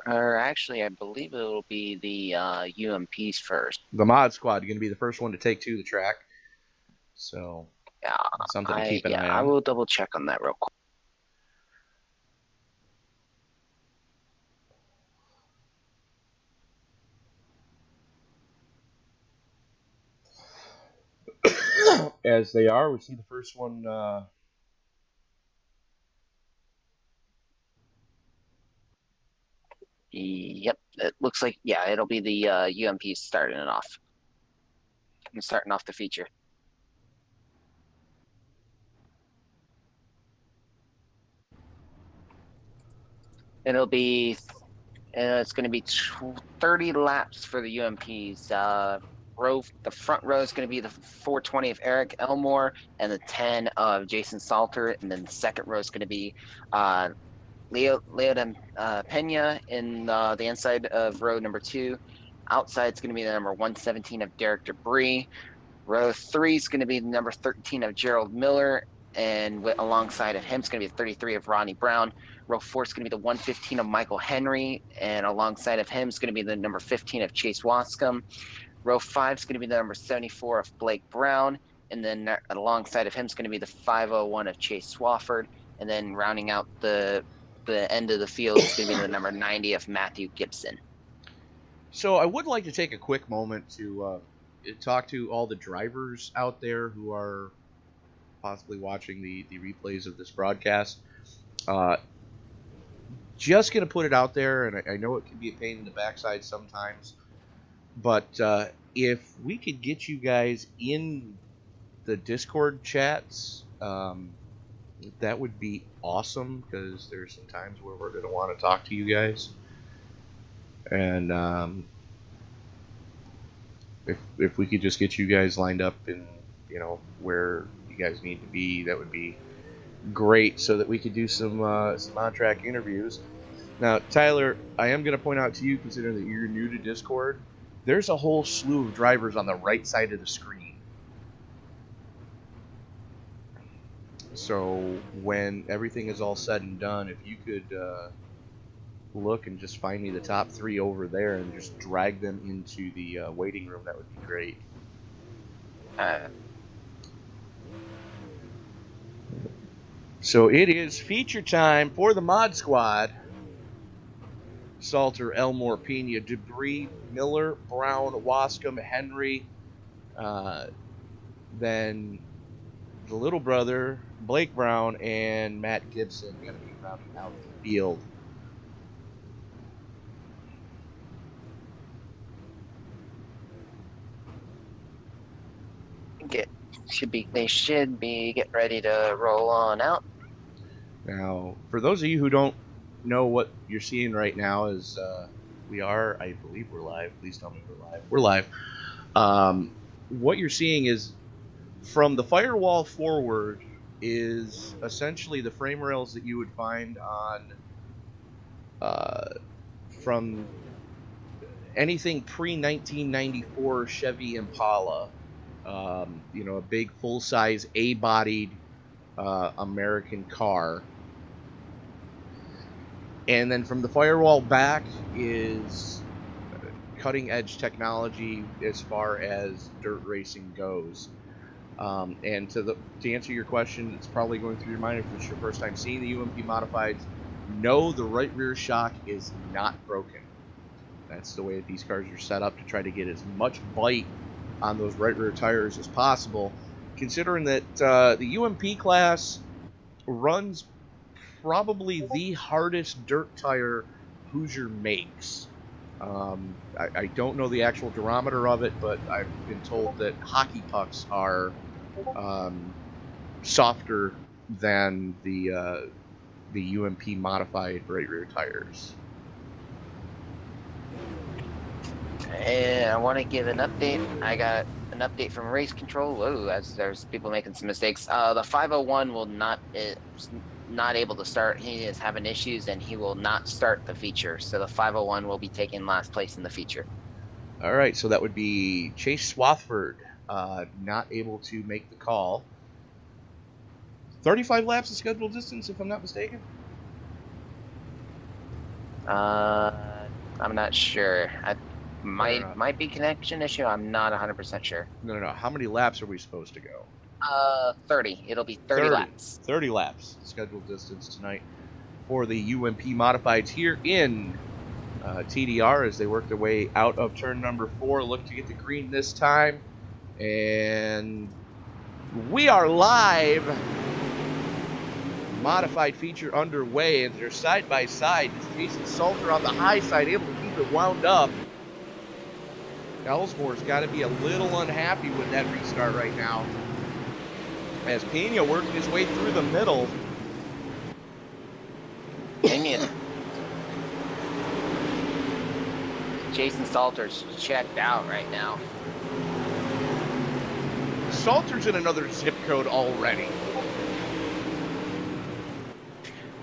I believe it will be the UMPs first. The mod squad going to be the first one to take to the track. So Yeah, something to keep an eye on. I will double check on that real quick. As they are, we see the first one. Yep, it looks like it'll be the UMPs starting off the feature. It's going to be 30 laps for the UMPs. The front row is going to be the 420 of Eric Elmore and the 10 of Jason Salter, and then the second row is going to be Leo Pena in the inside of row number 2. Outside is going to be the number 117 of Derek Debris. Row 3 is going to be the number 13 of Gerald Miller, and alongside of him is going to be the 33 of Ronnie Brown. Row 4 is going to be the 115 of Michael Henry, and alongside of him is going to be the number 15 of Chase Wascom. Row 5 is going to be the number 74 of Blake Brown, and then alongside of him is going to be the 501 of Chase Swafford, and then rounding out the end of the field is going to be the number 90 of Matthew Gibson. So I would like to take a quick moment to talk to all the drivers out there who are possibly watching the replays of this broadcast. Just going to put it out there, and I know it can be a pain in the backside sometimes, but if we could get you guys in the Discord chats, that would be awesome, because there's some times where we're going to want to talk to you guys. And if we could just get you guys lined up in, where you guys need to be, that would be great, so that we could do some on-track interviews. Now, Tyler, I am going to point out to you, considering that you're new to Discord, there's a whole slew of drivers on the right side of the screen. So when everything is all said and done, if you could look and just find me the top 3 over there and just drag them into the waiting room, that would be great. So it is feature time for the mod squad. Salter, Elmore, Pena, Debris, Miller, Brown, Wascom, Henry, then the little brother, Blake Brown, and Matt Gibson going to be rounding out the field. They should be getting ready to roll on out. Now, for those of you who don't know what you're seeing right now, is I believe we're live. Please tell me we're live. We're live. What you're seeing is, from the firewall forward, is essentially the frame rails that you would find on from anything pre-1994 Chevy Impala. A big full-size A-bodied American car. And then from the firewall back is cutting-edge technology as far as dirt racing goes. And to answer your question, it's probably going through your mind if it's your first time seeing the UMP Modifieds. No, the right rear shock is not broken. That's the way that these cars are set up, to try to get as much bite on those right rear tires as possible, considering that the UMP class runs probably the hardest dirt tire Hoosier makes. I don't know the actual durometer of it, but I've been told that hockey pucks are softer than the UMP modified right rear tires. And I want to give an update. I got an update from race control. Whoa, as there's people making some mistakes. The 501 is not able to start. He is having issues, and he will not start the feature. So the 501 will be taking last place in the feature. All right, so that would be Chase Swafford, not able to make the call. 35 laps of scheduled distance, if I'm not mistaken. Uh, I'm not sure. I No. might be connection issue. I'm not 100% sure. No. How many laps are we supposed to go? 30. It'll be 30 laps. 30 laps scheduled distance tonight for the UMP modifieds here in TDR as they work their way out of turn number 4. Look to get the green this time. And we are live. Modified feature underway, and they're side by side. It's Jason Salter on the high side, able to keep it wound up. Ellsmore's got to be a little unhappy with that restart right now. As Pena working his way through the middle. Pena. Jason Salter's checked out right now. Salter's in another zip code already.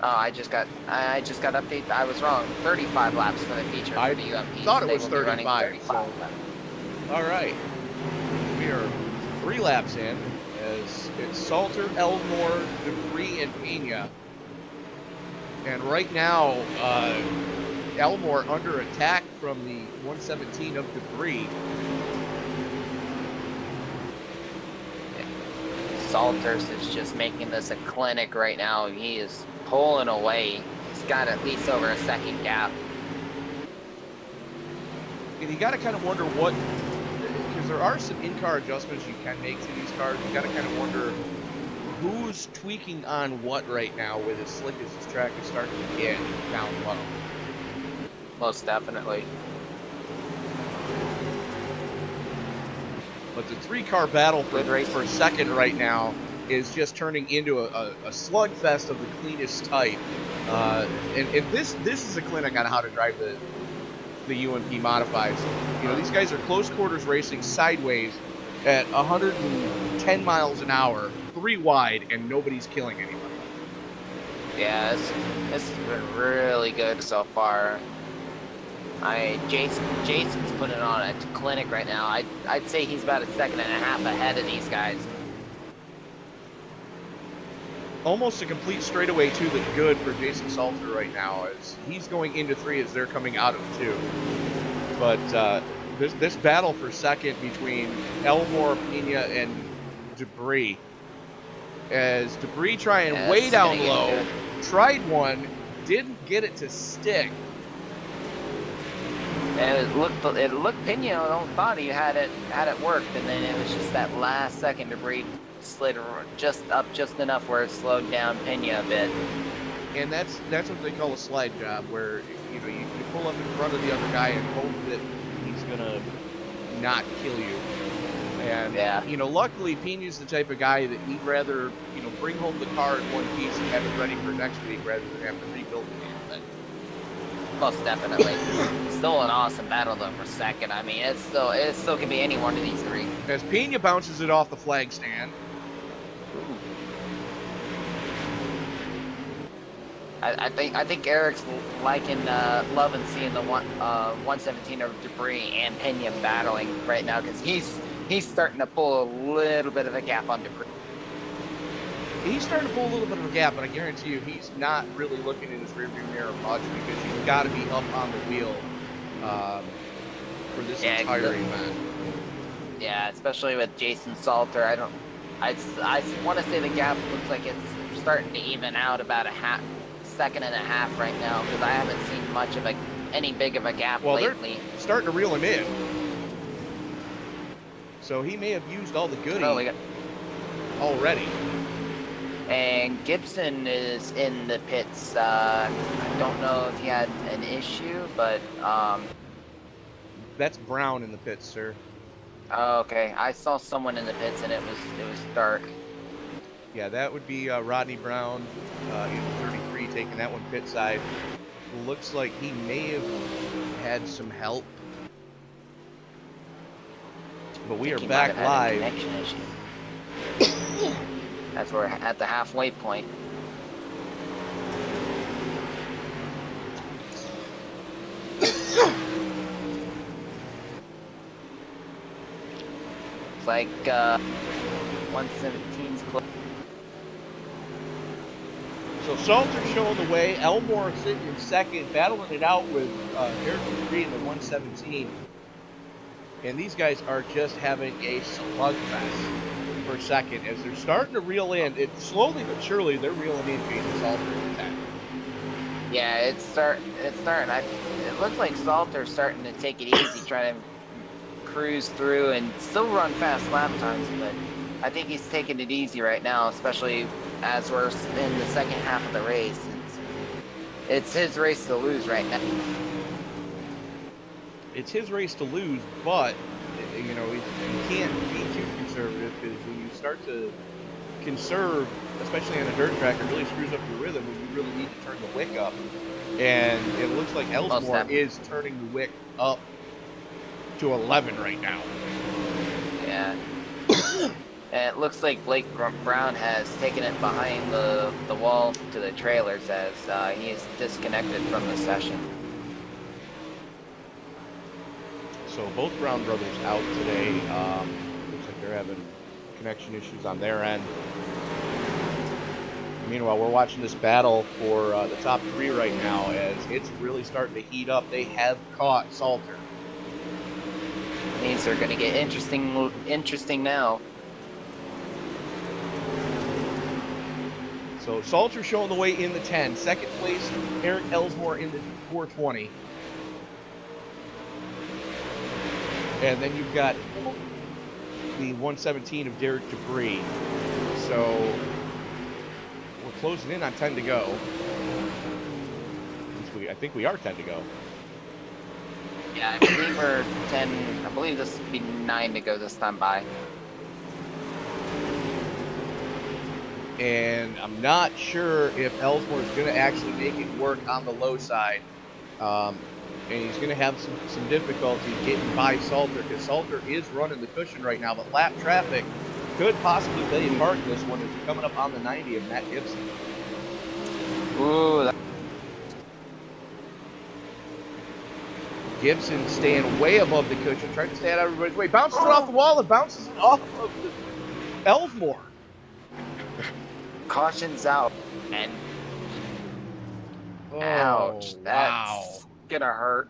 Oh, I just got updated. I was wrong. 35 laps for the feature for the UMP. Thought it They was will be running 35. So. All right. We are 3 laps in as it's Salter, Elmore, Debris, and Pena. And right now, Elmore under attack from the 117 of Debris. Salters is just making this a clinic right now. He is pulling away. He's got at least over a second gap. And you got to kind of wonder what, because there are some in-car adjustments you can make to these cars. You got to kind of wonder who's tweaking on what right now with as slick as this track is starting to get down low. Most definitely. But the 3-car battle for second right now is just turning into a slugfest of the cleanest type. And this is a clinic on how to drive the UMP modifieds. You know, these guys are close quarters racing sideways at 110 miles an hour, 3 wide, and nobody's killing anybody. Yeah, this has been really good so far. Jason's putting on a clinic right now. I'd say he's about a second and a half ahead of these guys. Almost a complete straightaway to the good for Jason Salter right now, as he's going into 3 as they're coming out of 2. But this battle for second between Elmore, Pena, and Debris, as Debris trying way down low, tried one, didn't get it to stick. And it looked Pena thought he had it worked, and then it was just that last second Debris slid just enough where it slowed down Pena a bit. And that's what they call a slide job, where you pull up in front of the other guy and hope that he's gonna not kill you. And yeah, luckily Pena's the type of guy that he'd rather bring home the car in one piece and have it ready for next week rather than have to rebuild the damn thing. Most definitely. Still an awesome battle though for second. I mean, it still can be any one of these 3. As Pena bounces it off the flag stand. I think Eric's loving seeing the 117 of Debris and Pena battling right now, because he's starting to pull a little bit of a gap on Debris. He's starting to pull a little bit of a gap, but I guarantee you he's not really looking in his rearview mirror much, because you've got to be up on the wheel for this entire event. Yeah, especially with Jason Salter. I want to say the gap looks like it's starting to even out about a second and a half right now, because I haven't seen much of any big of a gap lately. They're starting to reel him in, so he may have used all the goodie already. And Gibson is in the pits. I don't know if he had an issue, but that's Brown in the pits, sir. Oh, okay. I saw someone in the pits, and it was dark. Yeah, that would be Rodney Brown in 33 taking that one pit side. Looks like he may have had some help, but we are back live. Connection issue. As we're at the halfway point. It's like 117's close. So Salter's showing the way. Elmore sitting in second, battling it out with Eric Dupree in the 117. And these guys are just having a slugfest for second as they're starting to reel in. It slowly but surely they're reeling in Jason Salter in the 10. Yeah, it's starting. It looks like Salter's starting to take it easy, trying to cruise through and still run fast lap times, but I think he's taking it easy right now, especially as we're in the second half of the race. It's his race to lose right now. It's his race to lose, but you know, you can't be too conservative, because when you start to conserve, especially on a dirt track, it really screws up your rhythm when you really need to turn the wick up. And it looks like Ellsmore is turning the wick up to 11 right now. Yeah. And it looks like Blake Brown has taken it behind the wall to the trailers as he is disconnected from the session. So both Brown brothers out today. Looks like they're having connection issues on their end. Meanwhile, we're watching this battle for the top 3 right now as it's really starting to heat up. They have caught Salter. These are going to get interesting now. So Salter showing the way in the 10. Second place, Eric Ellsmore in the 420. And then you've got the 117 of Derek Dupree. So we're closing in on 10 to go. I think we are 10 to go. Yeah, I believe we're 10. I believe this would be 9 to go this time by. And I'm not sure if Ellsmore is going to actually make it work on the low side. And he's going to have some difficulty getting by Salter, because Salter is running the cushion right now. But lap traffic could possibly play a part in this one as we're coming up on the 90 of Matt Gibson. Ooh, Gibson staying way above the cushion, trying to stay out of everybody's way. Bounces it off the wall and bounces it off of the Ellsmore. Caution's out. And ouch. That's gonna hurt.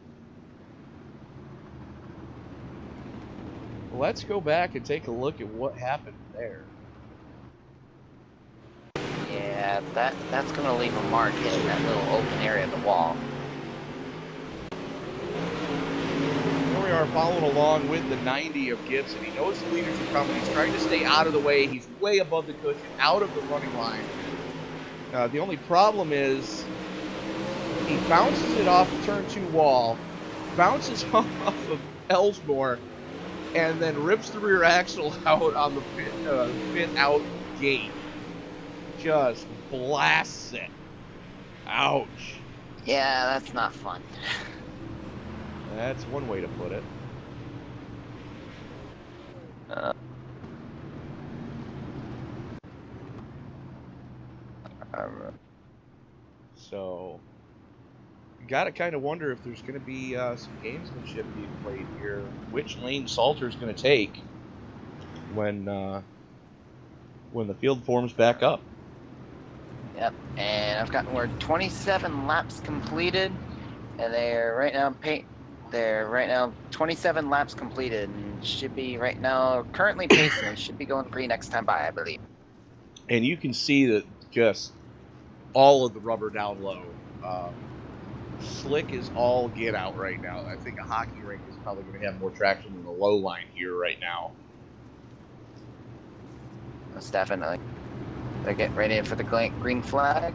Let's go back and take a look at what happened there. Yeah, that's gonna leave a mark hitting that little open area of the wall. Here we are following along with the 90 of Gibson. He knows the leaders are coming. He's trying to stay out of the way. He's way above the cushion, out of the running line. The only problem is he bounces it off the turn 2 wall, bounces off of Ellsmore, and then rips the rear axle out on the pit out gate. Just blasts it. Ouch. Yeah, that's not fun. That's one way to put it. So, you got to kind of wonder if there's going to be some gamesmanship being played here. Which lane Salter's going to take when the field forms back up. Yep, and we're 27 laps completed, and they're right now 27 laps completed, and should be right now currently pacing. Should be going green next time by, I believe. And you can see that just all of the rubber down low. Slick is all get out right now. I think a hockey rink is probably going to have more traction than the low line here right now. Most definitely. They're getting ready for the green flag.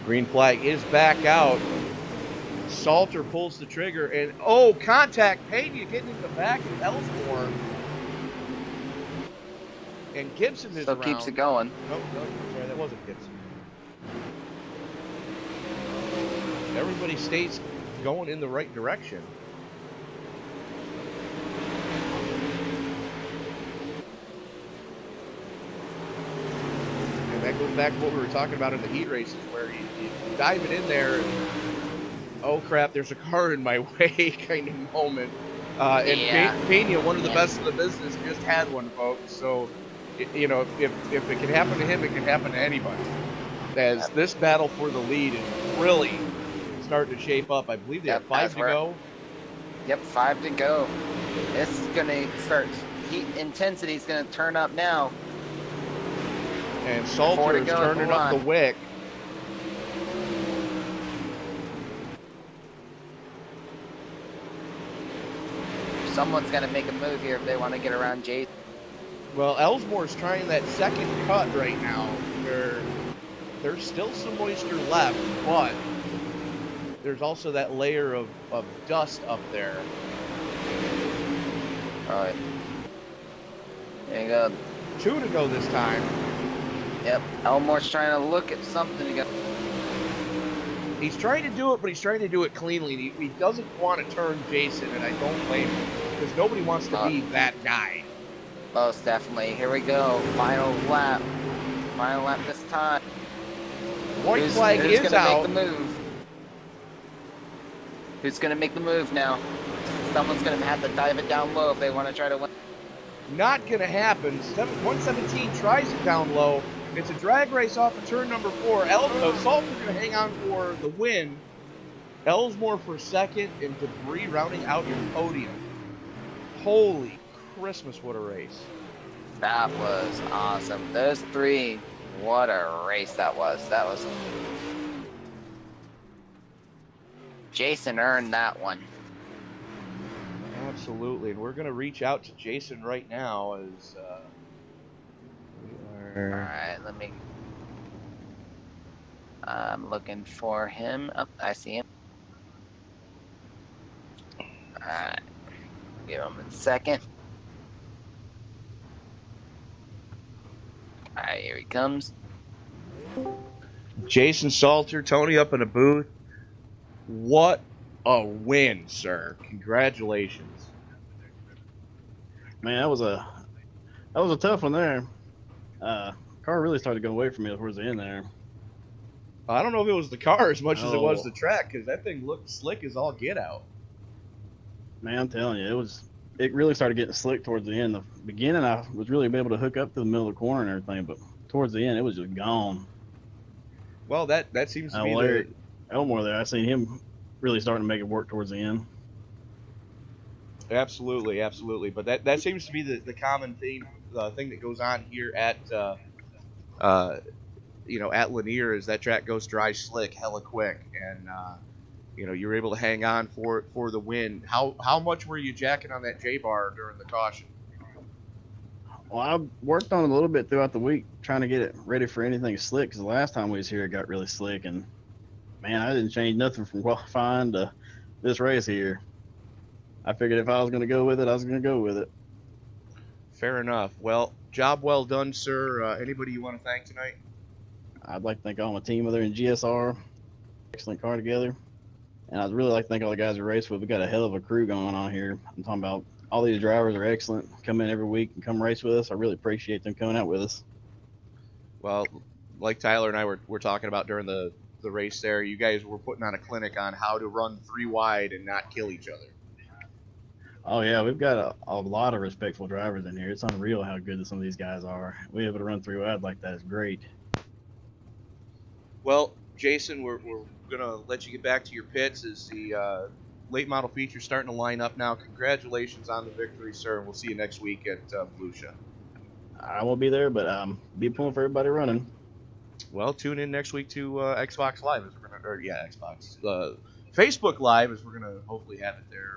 Green flag is back out. Salter pulls the trigger, and contact. Pena getting in the back of Ellsmore. And Gibson is Still around. keeps it going. Nope, sorry, that wasn't Gibson. Everybody stays going in the right direction. And that goes back to what we were talking about in the heat races, where you dive it in there, and, oh crap, there's a car in my way kind of moment. And Pena, one of the best in the business, just had one, folks. So, if it can happen to him, it can happen to anybody. as this battle for the lead is really starting to shape up. I believe they have 5 to go. Yep, 5 to go. This is going to start. Heat intensity is going to turn up now. And Salter is turning up the wick. Someone's going to make a move here if they want to get around Jason. Well, Ellsmore's trying that second cut right now where there's still some moisture left, but there's also that layer of dust up there. All right. There you go. 2 to go this time. Yep. Elmore's trying to look at something. He's trying to do it, but he's trying to do it cleanly. He doesn't want to turn Jason, and I don't blame him, because nobody wants to be that guy. Most definitely. Here we go. Final lap. Final lap this time. White flag is gonna out. Make the move? Who's going to make the move now? Someone's going to have to dive it down low if they want to try to win. Not going to happen. 117 tries it down low. It's a drag race off of turn number 4. Salter's going to hang on for the win. Ellsmore for second, and Debris rounding out your podium. Holy Christmas, what a race. That was awesome. Those 3, what a race that was. That was... Jason earned that one. Absolutely, and we're going to reach out to Jason right now as we are... Alright, let me... I'm looking for him. Oh, I see him. Alright. Give him a second. Alright, here he comes. Jason Salter, Tony up in a booth. What a win, sir. Congratulations. Man, that was a tough one there. Car really started going away from me towards the end there. I don't know if it was the car as much as it was the track, because that thing looked slick as all get out. Man, I'm telling you, it really started getting slick towards the end. The beginning, I was really able to hook up to the middle of the corner and everything, but towards the end, it was just gone. Well, that seems to be Elmore there. I seen him really starting to make it work towards the end. Absolutely, absolutely. But that seems to be the common theme, thing that goes on here at at Lanier, is that track goes dry slick, hella quick, and you're able to hang on for the win. How much were you jacking on that J bar during the caution? Well, I worked on it a little bit throughout the week, trying to get it ready for anything slick, because the last time we was here, it got really slick, and man, I didn't change nothing from qualifying to this race here. I figured if I was going to go with it, I was going to go with it. Fair enough. Well, job well done, sir. Anybody you want to thank tonight? I'd like to thank all my team over there in GSR. Excellent car together. And I'd really like to thank all the guys we race with. We got a hell of a crew going on here. I'm talking about all these drivers are excellent. Come in every week and come race with us. I really appreciate them coming out with us. Well, like Tyler and I were talking about during the race there, you guys were putting on a clinic on how to run 3 wide and not kill each other. Oh, yeah, we've got a lot of respectful drivers in here. It's unreal how good some of these guys are. We able to run 3 wide like that is great. Well, Jason, we're going to let you get back to your pits as the late model feature starting to line up now. Congratulations on the victory, sir, and we'll see you next week at Volusia. I won't be there, but be pulling for everybody running. Well, tune in next week to Xbox Live as we're gonna, Xbox, Facebook Live, as we're gonna hopefully have it there,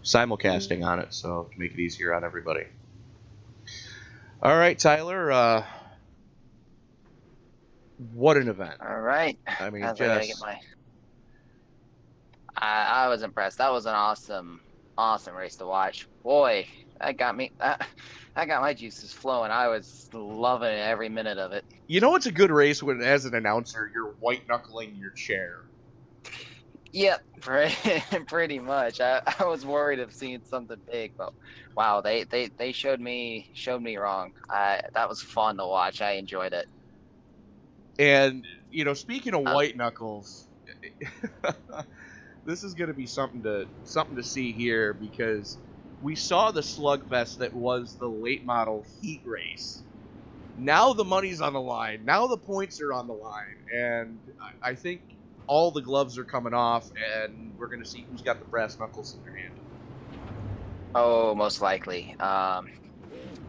simulcasting on it, so to make it easier on everybody. All right, Tyler. What an event! All right. I mean, I was impressed. That was an awesome race to watch. Boy, that got me. That got my juices flowing. I was loving every minute of it. You know, it's a good race when, as an announcer, you're white knuckling your chair. Yep, pretty much. I was worried of seeing something big, but wow, they showed me wrong. That was fun to watch. I enjoyed it. And speaking of white knuckles, this is going to be something to see here, because we saw the slugfest that was the late model heat race, Now the money's on the line. Now the points are on the line, and I think all the gloves are coming off, and we're going to see who's got the brass knuckles in their hand. Oh, most likely.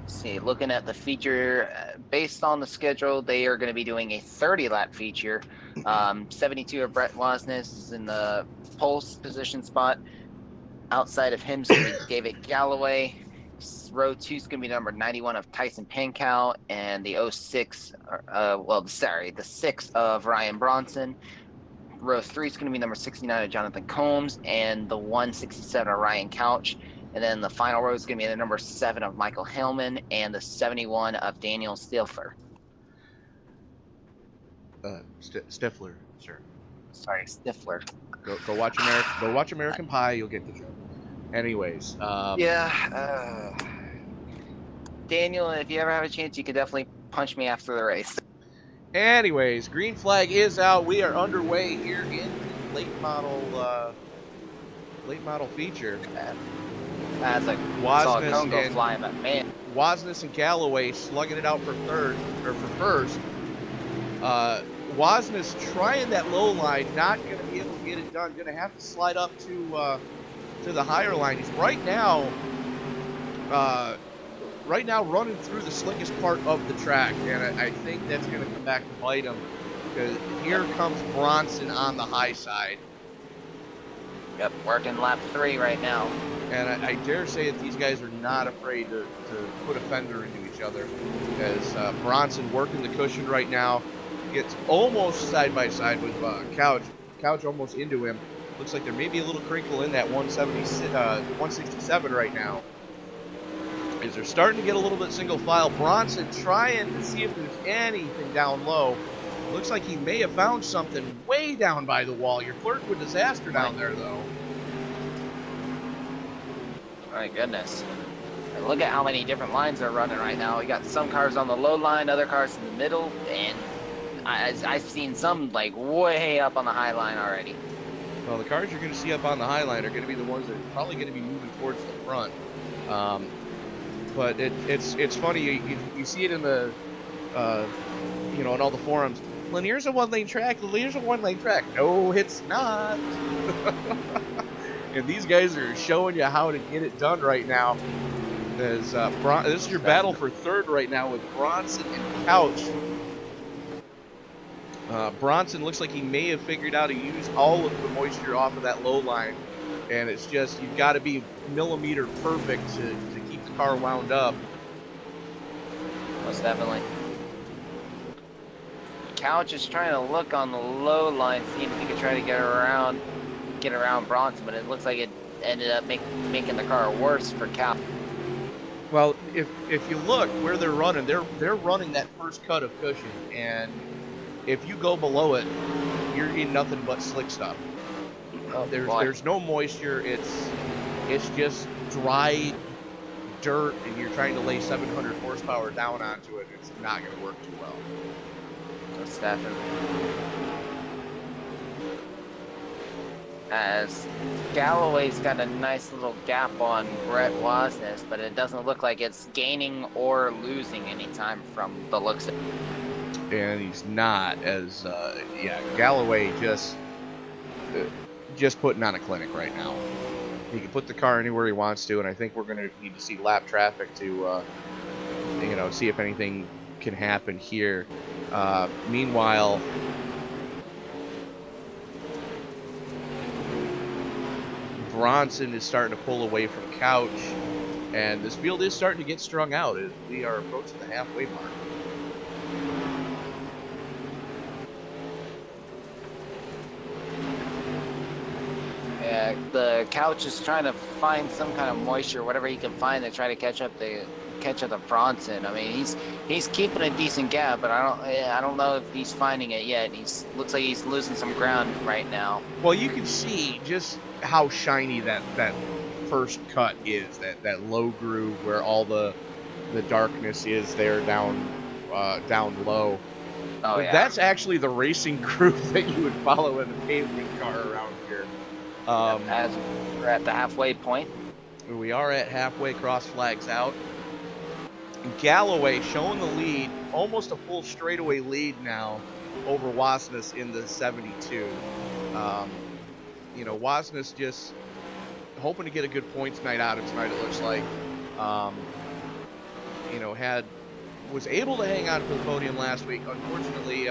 See, looking at the feature, based on the schedule, they are going to be doing a 30-lap feature. 72 of Brett Wasness is in the pole position spot. Outside of him is going to be David Galloway. Row 2 is going to be number 91 of Tyson Pankow, and the 06, the 6 of Ryan Bronson. Row 3 is going to be number 69 of Jonathan Combs, and the 167 of Ryan Couch. And then the final row is going to be the number 7 of Michael Hellman and the 71 of Daniel Stilfer. Stifler, sir. Sorry, Stifler. Go watch American Pie. You'll get the joke. Anyways. Daniel, if you ever have a chance, you could definitely punch me after the race. Anyways, green flag is out. We are underway here in the late model feature. That's like saw a cone go flying, but man. Wasness and Galloway slugging it out for first. Wasness trying that low line, not going to be able to get it done. Going to have to slide up to the higher line. He's right now running through the slickest part of the track, and I think that's going to come back to bite him, because here comes Bronson on the high side. Yep, working lap 3 right now. And I dare say that these guys are not afraid to put a fender into each other, as Bronson working the cushion right now, gets almost side by side with Couch. Couch almost into him. Looks like there may be a little crinkle in that 167 right now. As they're starting to get a little bit single file. Bronson trying to see if there's anything down low. Looks like he may have found something way down by the wall. You're flirting with disaster down there, though. My goodness. And look at how many different lines they're running right now. We got some cars on the low line, other cars in the middle, and I've seen some like way up on the high line already. Well, the cars you're going to see up on the high line are going to be the ones that are probably going to be moving towards the front. But it's funny, you see it in the, in all the forums. Lanier's a one-lane track. Lanier's a one-lane track. No, it's not. And these guys are showing you how to get it done right now. As this is your battle for third right now with Bronson and Couch. Bronson looks like he may have figured out to use all of the moisture off of that low line, and it's just you've got to be millimeter perfect to keep the car wound up. Most definitely. Couch is trying to look on the low line, seeing if he could try to get around Bronson, but it looks like it ended up making the car worse for Couch. Well, if you look where they're running, they're running that first cut of cushion, and if you go below it, you're getting nothing but slick stuff. There's no moisture. It's just dry dirt, and you're trying to lay 700 horsepower down onto it. It's not going to work too well. Most definitely. As Galloway's got a nice little gap on Brett Wasness, but it doesn't look like it's gaining or losing any time from the looks of it. And he's not, as Galloway just putting on a clinic right now. He can put the car anywhere he wants to, and I think we're going to need to see lap traffic to see if anything can happen here. Meanwhile, Bronson is starting to pull away from Couch, and this field is starting to get strung out as we are approaching the halfway mark. Yeah, the Couch is trying to find some kind of moisture, whatever he can find, to try to catch up to Bronson. I mean, he's keeping a decent gap, but I don't know if he's finding it yet. Looks like he's losing some ground right now. Well, you can see just how shiny that first cut is, that low groove where all the darkness is there down low. Oh, yeah. That's actually the racing groove that you would follow in a pavement car around here. As we're at the halfway point. We are at halfway, cross flags out. Galloway showing the lead, almost a full straightaway lead now over Wasness in the 72. Wasness just hoping to get a good points night out of tonight, it looks like. Was able to hang on for the podium last week. Unfortunately,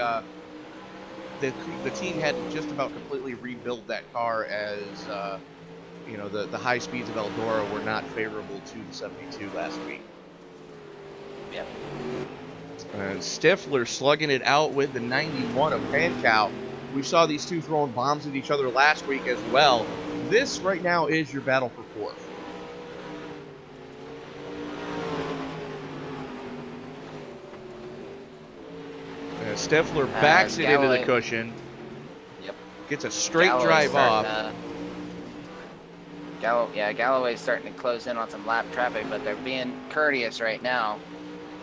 the team had to just about completely rebuild that car as the high speeds of Eldora were not favorable to the 72 last week. Yep. And Stifler slugging it out with the 91 of Pankow. We saw these two throwing bombs at each other last week as well. This right now is your battle for fourth. Stifler backs it into the cushion. Yep. Gets a straight drive off. Galloway's starting to close in on some lap traffic, but they're being courteous right now.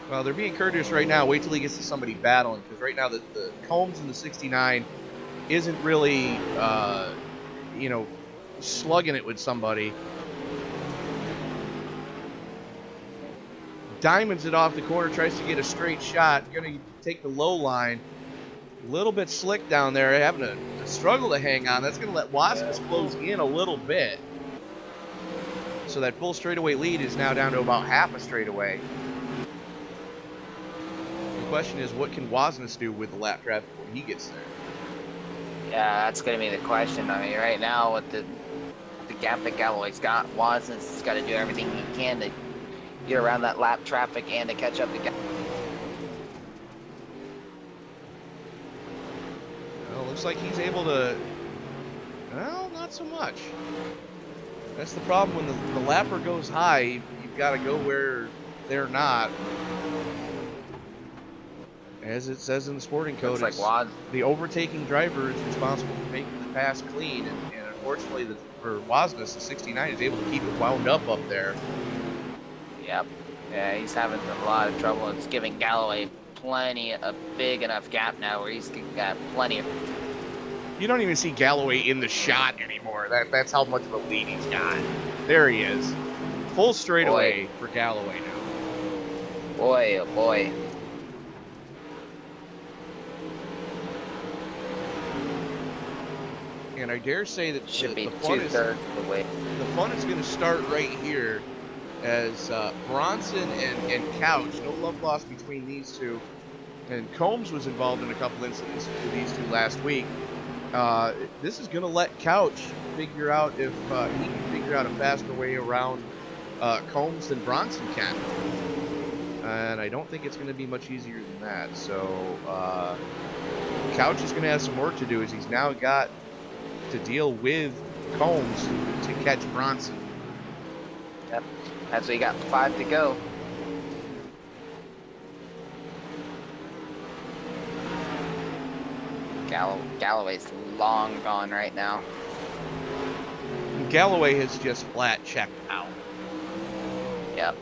Well, they're being courteous right now. Wait till he gets to somebody battling, because right now the Combs in the 69 isn't really, slugging it with somebody. Diamonds it off the corner, tries to get a straight shot. Going to take the low line. A little bit slick down there, having a struggle to hang on. That's going to let Wasmus close in a little bit. So that full straightaway lead is now down to about half a straightaway. The question is, what can Wasmus do with the lap traffic when he gets there? Yeah, that's going to be the question. I mean, right now with the gap that Galloway's got, Wasmus has got to do everything he can to get around that lap traffic and to catch up to Galloway. Well, looks like he's able to. Well, not so much. That's the problem when the lapper goes high. You've got to go where they're not. As it says in the sporting code, the overtaking driver is responsible for making the pass clean, and unfortunately for Wasmus, the 69 is able to keep it wound up there. Yep. Yeah, he's having a lot of trouble. It's giving Galloway a big enough gap now where he's got plenty of... You don't even see Galloway in the shot anymore. That's how much of a lead he's got. There he is. Full straightaway for Galloway now. Boy, oh boy. And I dare say that should be the fun two-thirds of the way. The fun is going to start right here as Bronson and Couch, no love lost between these two. And Combs was involved in a couple incidents with these two last week. This is going to let Couch figure out if he can figure out a faster way around Combs than Bronson can. And I don't think it's going to be much easier than that. So Couch is going to have some work to do, as he's now got to deal with Combs to catch Bronson. Yep. As we got 5 to go. Galloway's long gone right now. Galloway has just flat checked out. Yep.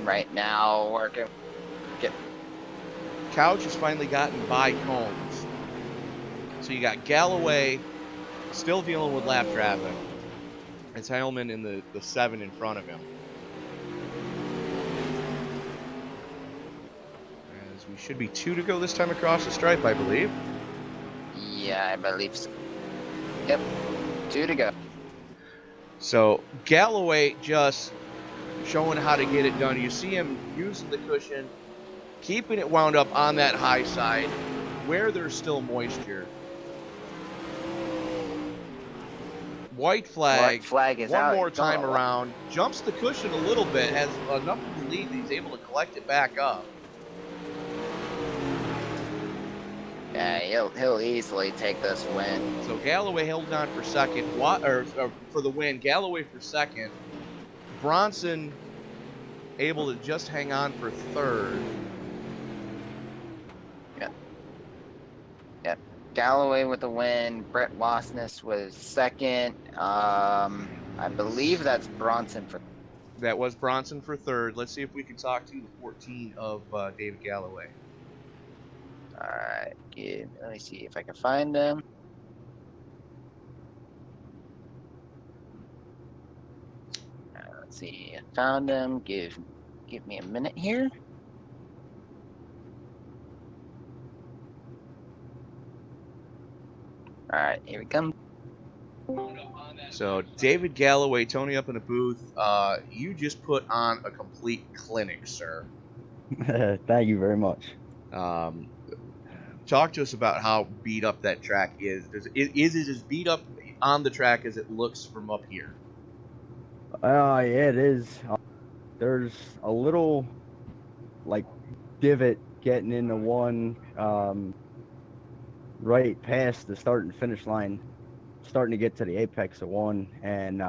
Right now, working. Couch has finally gotten by Combs. So you got Galloway still dealing with lap traffic. It's Heilman in the 7 in front of him. As we should be 2 to go this time across the stripe, I believe. Yeah, I believe so. Yep, 2 to go. So Galloway just showing how to get it done. You see him using the cushion, keeping it wound up on that high side where there's still moisture. White flag is one out. more time around. Jumps the cushion a little bit, has enough of the lead that he's able to collect it back up. Yeah, he'll easily take this win. So Galloway held on for second, or for the win. Galloway for second. Bronson able to just hang on for third. Yep. Galloway with the win. Brett Wasness was second. I believe that's Bronson for. That was Bronson for third. Let's see if we can talk to the 14 of David Galloway. All right. Let me see if I can find them. Let's see. I found them. Give me a minute here. right, here we come. So David Galloway, Tony up in the booth. You just put on a complete clinic, sir. Thank you very much. Talk to us about how beat up that track is. Is it as beat up on the track as it looks from up here? Yeah, it is. There's a little like divot getting into one right past the start and finish line, starting to get to the apex of one, and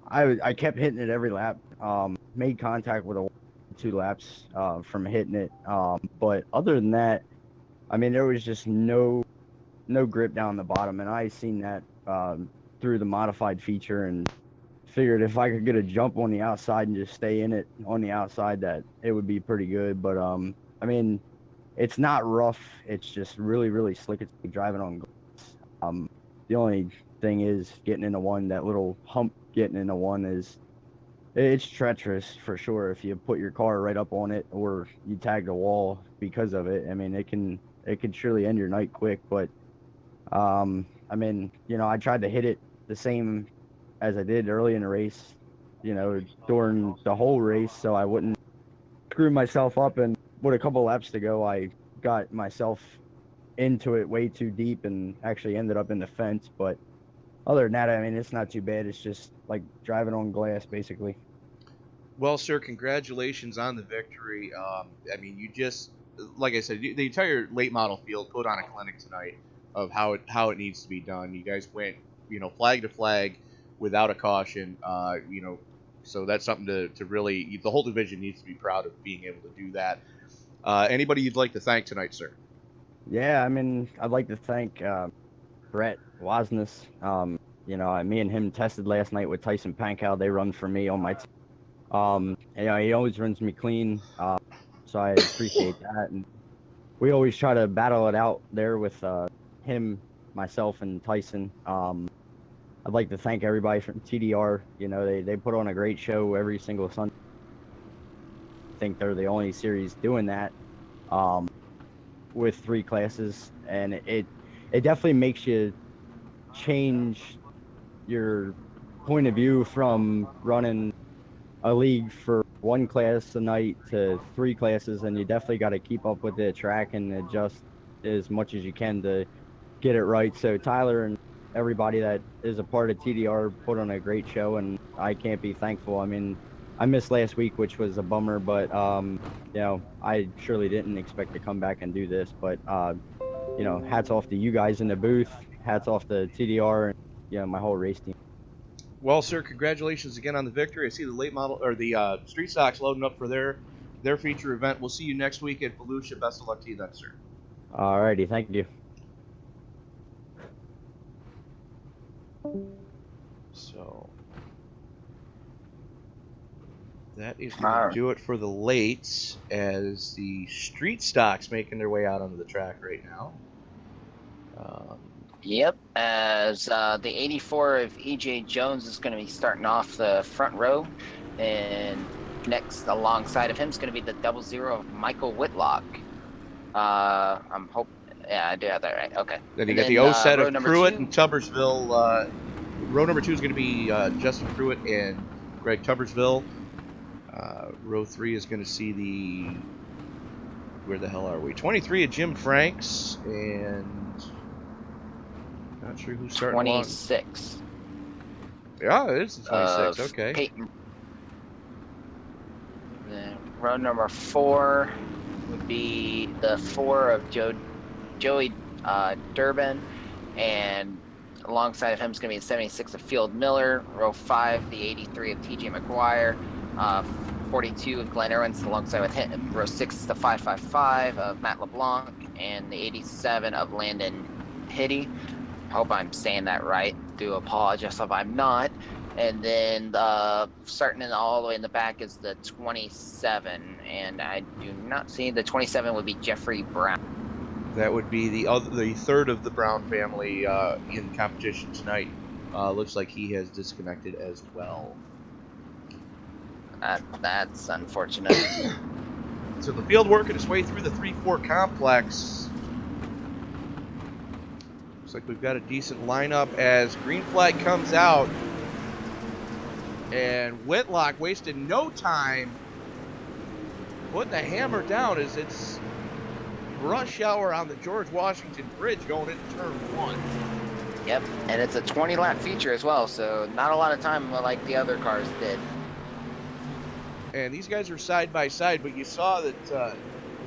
I kept hitting it every lap. Made contact with a 2 laps from hitting it. But other than that, I mean, there was just no grip down the bottom, and I seen that through the modified feature, and figured if I could get a jump on the outside and just stay in it on the outside, that it would be pretty good. But I mean, it's not rough. It's just really, really slick. It's like driving on glass. The only thing is getting into one, that little hump getting into one it's treacherous for sure. If you put your car right up on it or you tag the wall because of it, I mean, it can surely end your night quick. But I mean, I tried to hit it the same as I did early in the race, during the whole race, so I wouldn't screw myself up. And with a couple laps to go, I got myself into it way too deep and actually ended up in the fence. But other than that, I mean, it's not too bad. It's just like driving on glass, basically. Well, sir, congratulations on the victory. I mean, you just, like I said, the entire late model field put on a clinic tonight of how it needs to be done. You guys went, flag to flag without a caution. So that's something to really, the whole division needs to be proud of being able to do that. Anybody you'd like to thank tonight, sir? Yeah, I mean, I'd like to thank Brett Wasness. Me and him tested last night with Tyson Pankow. They run for me on my team. He always runs me clean, so I appreciate that. And we always try to battle it out there with him, myself, and Tyson. I'd like to thank everybody from TDR. They put on a great show every single Sunday. I think they're the only series doing that with 3 classes, and it definitely makes you change your point of view from running a league for 1 class a night to 3 classes, and you definitely got to keep up with the track and adjust as much as you can to get it right. So Tyler and everybody that is a part of TDR put on a great show, and I can't be thankful. I mean, I missed last week, which was a bummer, but I surely didn't expect to come back and do this. But hats off to you guys in the booth, hats off to TDR, and my whole race team. Well, sir, congratulations again on the victory. I see the late model or the street stocks loading up for their feature event. We'll see you next week at Volusia. Best of luck to you then, sir. Alrighty, thank you. So that is going to do it for the lates, as the street stocks making their way out onto the track right now. Yep, as the 84 of EJ Jones is going to be starting off the front row, and next alongside of him is going to be the 00 of Michael Whitlock. I'm hoping, yeah, I do have that right. Okay. Then you got the O set of Pruitt and Tubbersville. Row number 2 is going to be Justin Pruitt and Greg Tubbersville. Row 3 is going to see where the hell are we? 23 of Jim Franks, and not sure who's starting 26. Yeah, it is the 26. Okay. Peyton. Then row number 4 would be the 4 of Joey Durbin, and alongside of him is going to be the 76 of Field Miller. Row 5, the 83 of TJ McGuire. 42 of Glenn Irwins alongside with him. Row 6, the 555 of Matt LeBlanc, and the 87 of Landon Hitty. Hope I'm saying that right. Do apologize if I'm not. And then starting in all the way in the back is the 27, and I do not see the 27 would be Jeffrey Brown. That would be the third of the Brown family in competition tonight. Looks like he has disconnected as well. That's unfortunate. So the field working its way through the 3-4 complex. Looks like we've got a decent lineup as green flag comes out. And Whitlock wasted no time putting the hammer down as it's rush hour on the George Washington Bridge going into turn 1. Yep, and it's a 20-lap feature as well, so not a lot of time like the other cars did. And these guys are side by side, but you saw that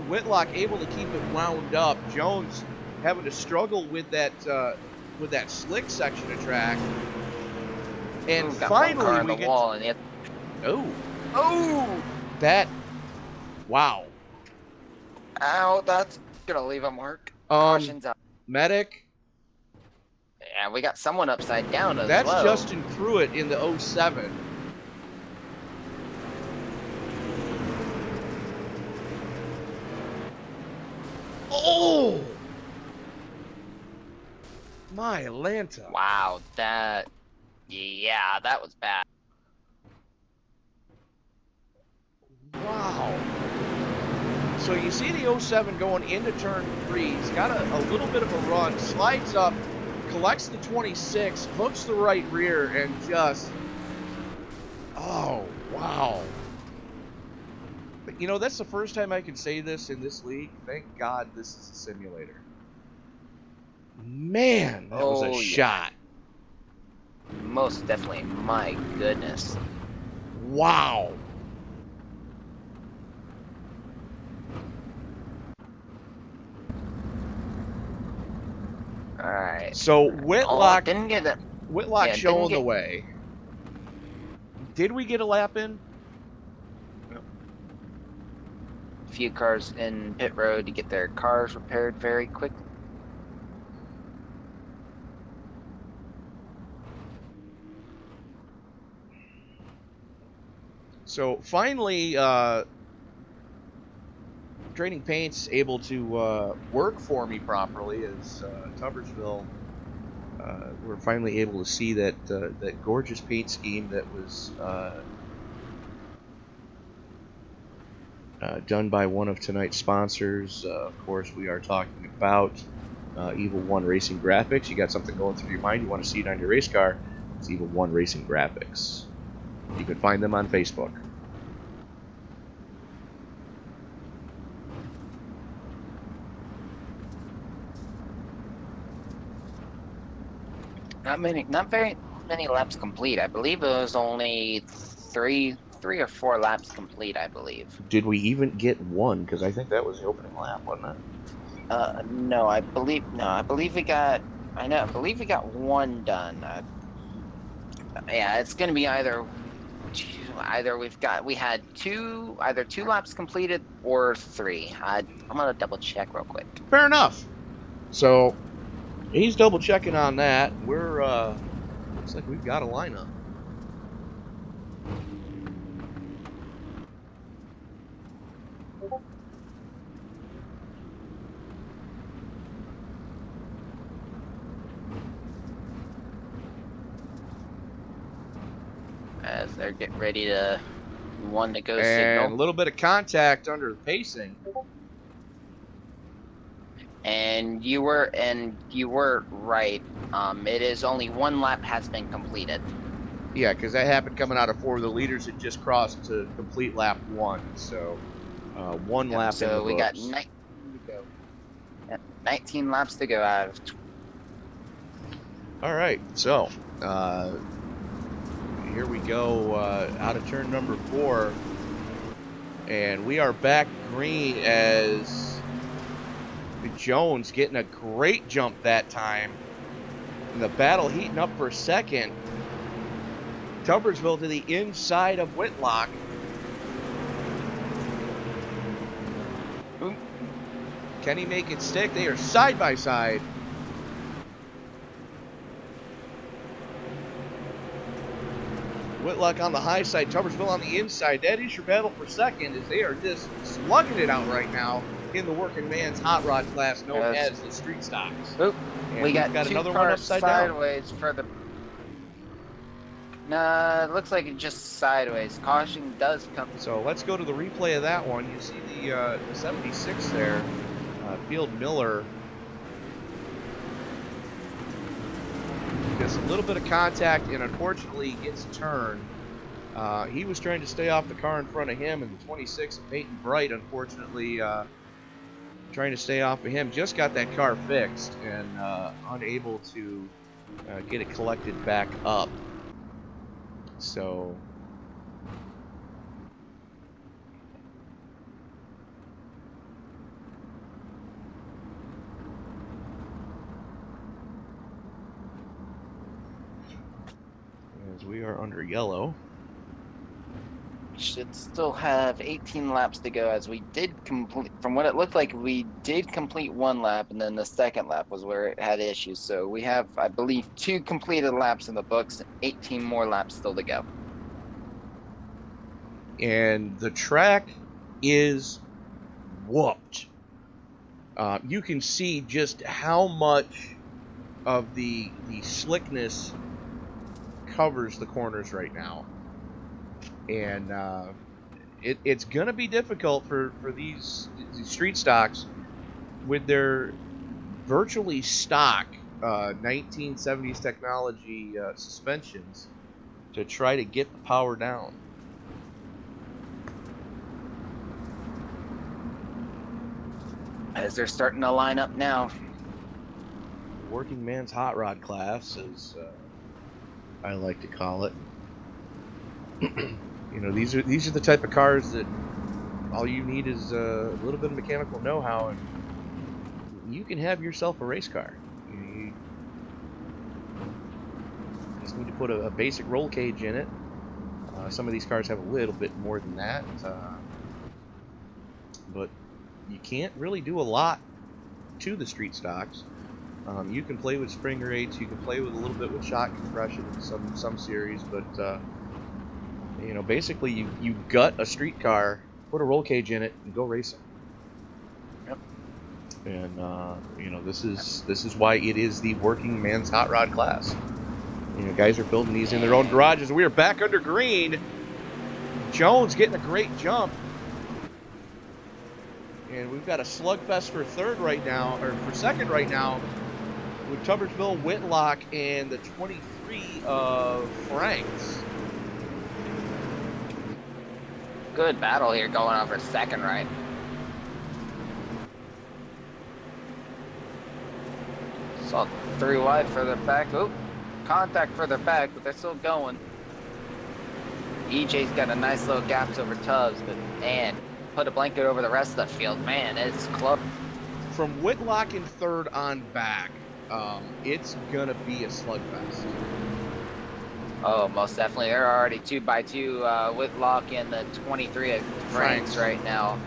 Whitlock able to keep it wound up. Jones having to struggle with that slick section of track. And Got finally, one car on we the get wall, and oh, that, wow. Ow, that's gonna leave a mark. Caution's out. Medic. Yeah, we got someone upside down as That's well. Justin Pruitt in the 07. Oh! My Atlanta. Wow, that was bad. Wow. So you see the 07 going into turn 3. He's got a little bit of a run, slides up, collects the 26, hooks the right rear, and just, oh, wow. But, you know, that's the first time I can say this in this league. Thank God this is a simulator. Man, that was a shot. Most definitely. My goodness. Wow. All right. So Whitlock didn't get it. Whitlock showing the way. Did we get a lap in? No. A few cars in pit road to get their cars repaired very quickly. So finally, Trading Paint's able to work for me properly as Tuppersville. We're finally able to see that that gorgeous paint scheme that was done by one of tonight's sponsors. Of course, we are talking about Evil One Racing Graphics. You got something going through your mind, you want to see it on your race car, it's Evil One Racing Graphics. You can find them on Facebook. Not very many laps complete. I believe it was only three or four laps complete, I believe. Did we even get one? Because I think that was the opening lap, wasn't it? No, I believe we got one done. Yeah, it's gonna be either we had two laps completed or 3. I'm gonna double check real quick. Fair enough. So he's double checking on that. We're looks like we've got a lineup. As they're getting ready to one to go And signal. a little bit of contact under the pacing. And you were right. It is only one lap has been completed. Yeah, because that happened coming out of 4. The leaders had just crossed to complete lap 1. So one lap in the So we got books. 19 to go. 19 laps to go out of. All right, so here we go out of turn number 4, and we are back green as Jones getting a great jump that time. And the battle heating up for second. Tuppersville to the inside of Whitlock. Ooh. Can he make it stick? They are side by side. Whitlock on the high side, Tuppersville on the inside. That is your battle for second, as they are just slugging it out right now in the working man's hot rod class known as the street stocks. Oop. And We got two another one cars upside down. sideways for the. Nah, it looks like it's just sideways. Caution does come. So let's go to the replay of that one. You see the 76 there, Field Miller. Just a little bit of contact, and unfortunately gets turned. He was trying to stay off the car in front of him, and the 26 of Peyton Bright, unfortunately, trying to stay off of him, just got that car fixed and unable to get it collected back up. So as we are under yellow. Should still have 18 laps to go, as we did complete, from what it looked like, we did complete 1 lap, and then the second lap was where it had issues. So we have, I believe, 2 completed laps in the books and 18 more laps still to go. And the track is whooped. You can see just how much of the slickness covers the corners right now. And it's going to be difficult for these street stocks with their virtually stock 1970s technology suspensions to try to get the power down. As they're starting to line up now. Working man's hot rod class, as I like to call it. You know, these are the type of cars that all you need is a little bit of mechanical know-how, and you can have yourself a race car. You just need to put a basic roll cage in it. Some of these cars have a little bit more than that, but you can't really do a lot to the street stocks. You can play with spring rates, you can play with a little bit with shock compression in some series, but you know, basically you gut a street car, put a roll cage in it, and go racing. Yep. And you know, this is why it is the working man's hot rod class. You know, guys are building these in their own garages. We are back under green. Jones getting a great jump. And we've got a slugfest for third right now, or for second right now, with Tubbersville, Whitlock, and the 23 of Franks. Good battle here going on for second, right? Saw through wide further back. Oop, contact further back, but they're still going. EJ's got a nice little gaps over Tubbs, but man, put a blanket over the rest of the field. Man, it's close. From Whitlock in third on back, it's gonna be a slugfest. Oh, most definitely. They're already 2x2. Whitlock and the 23 of Franks right now.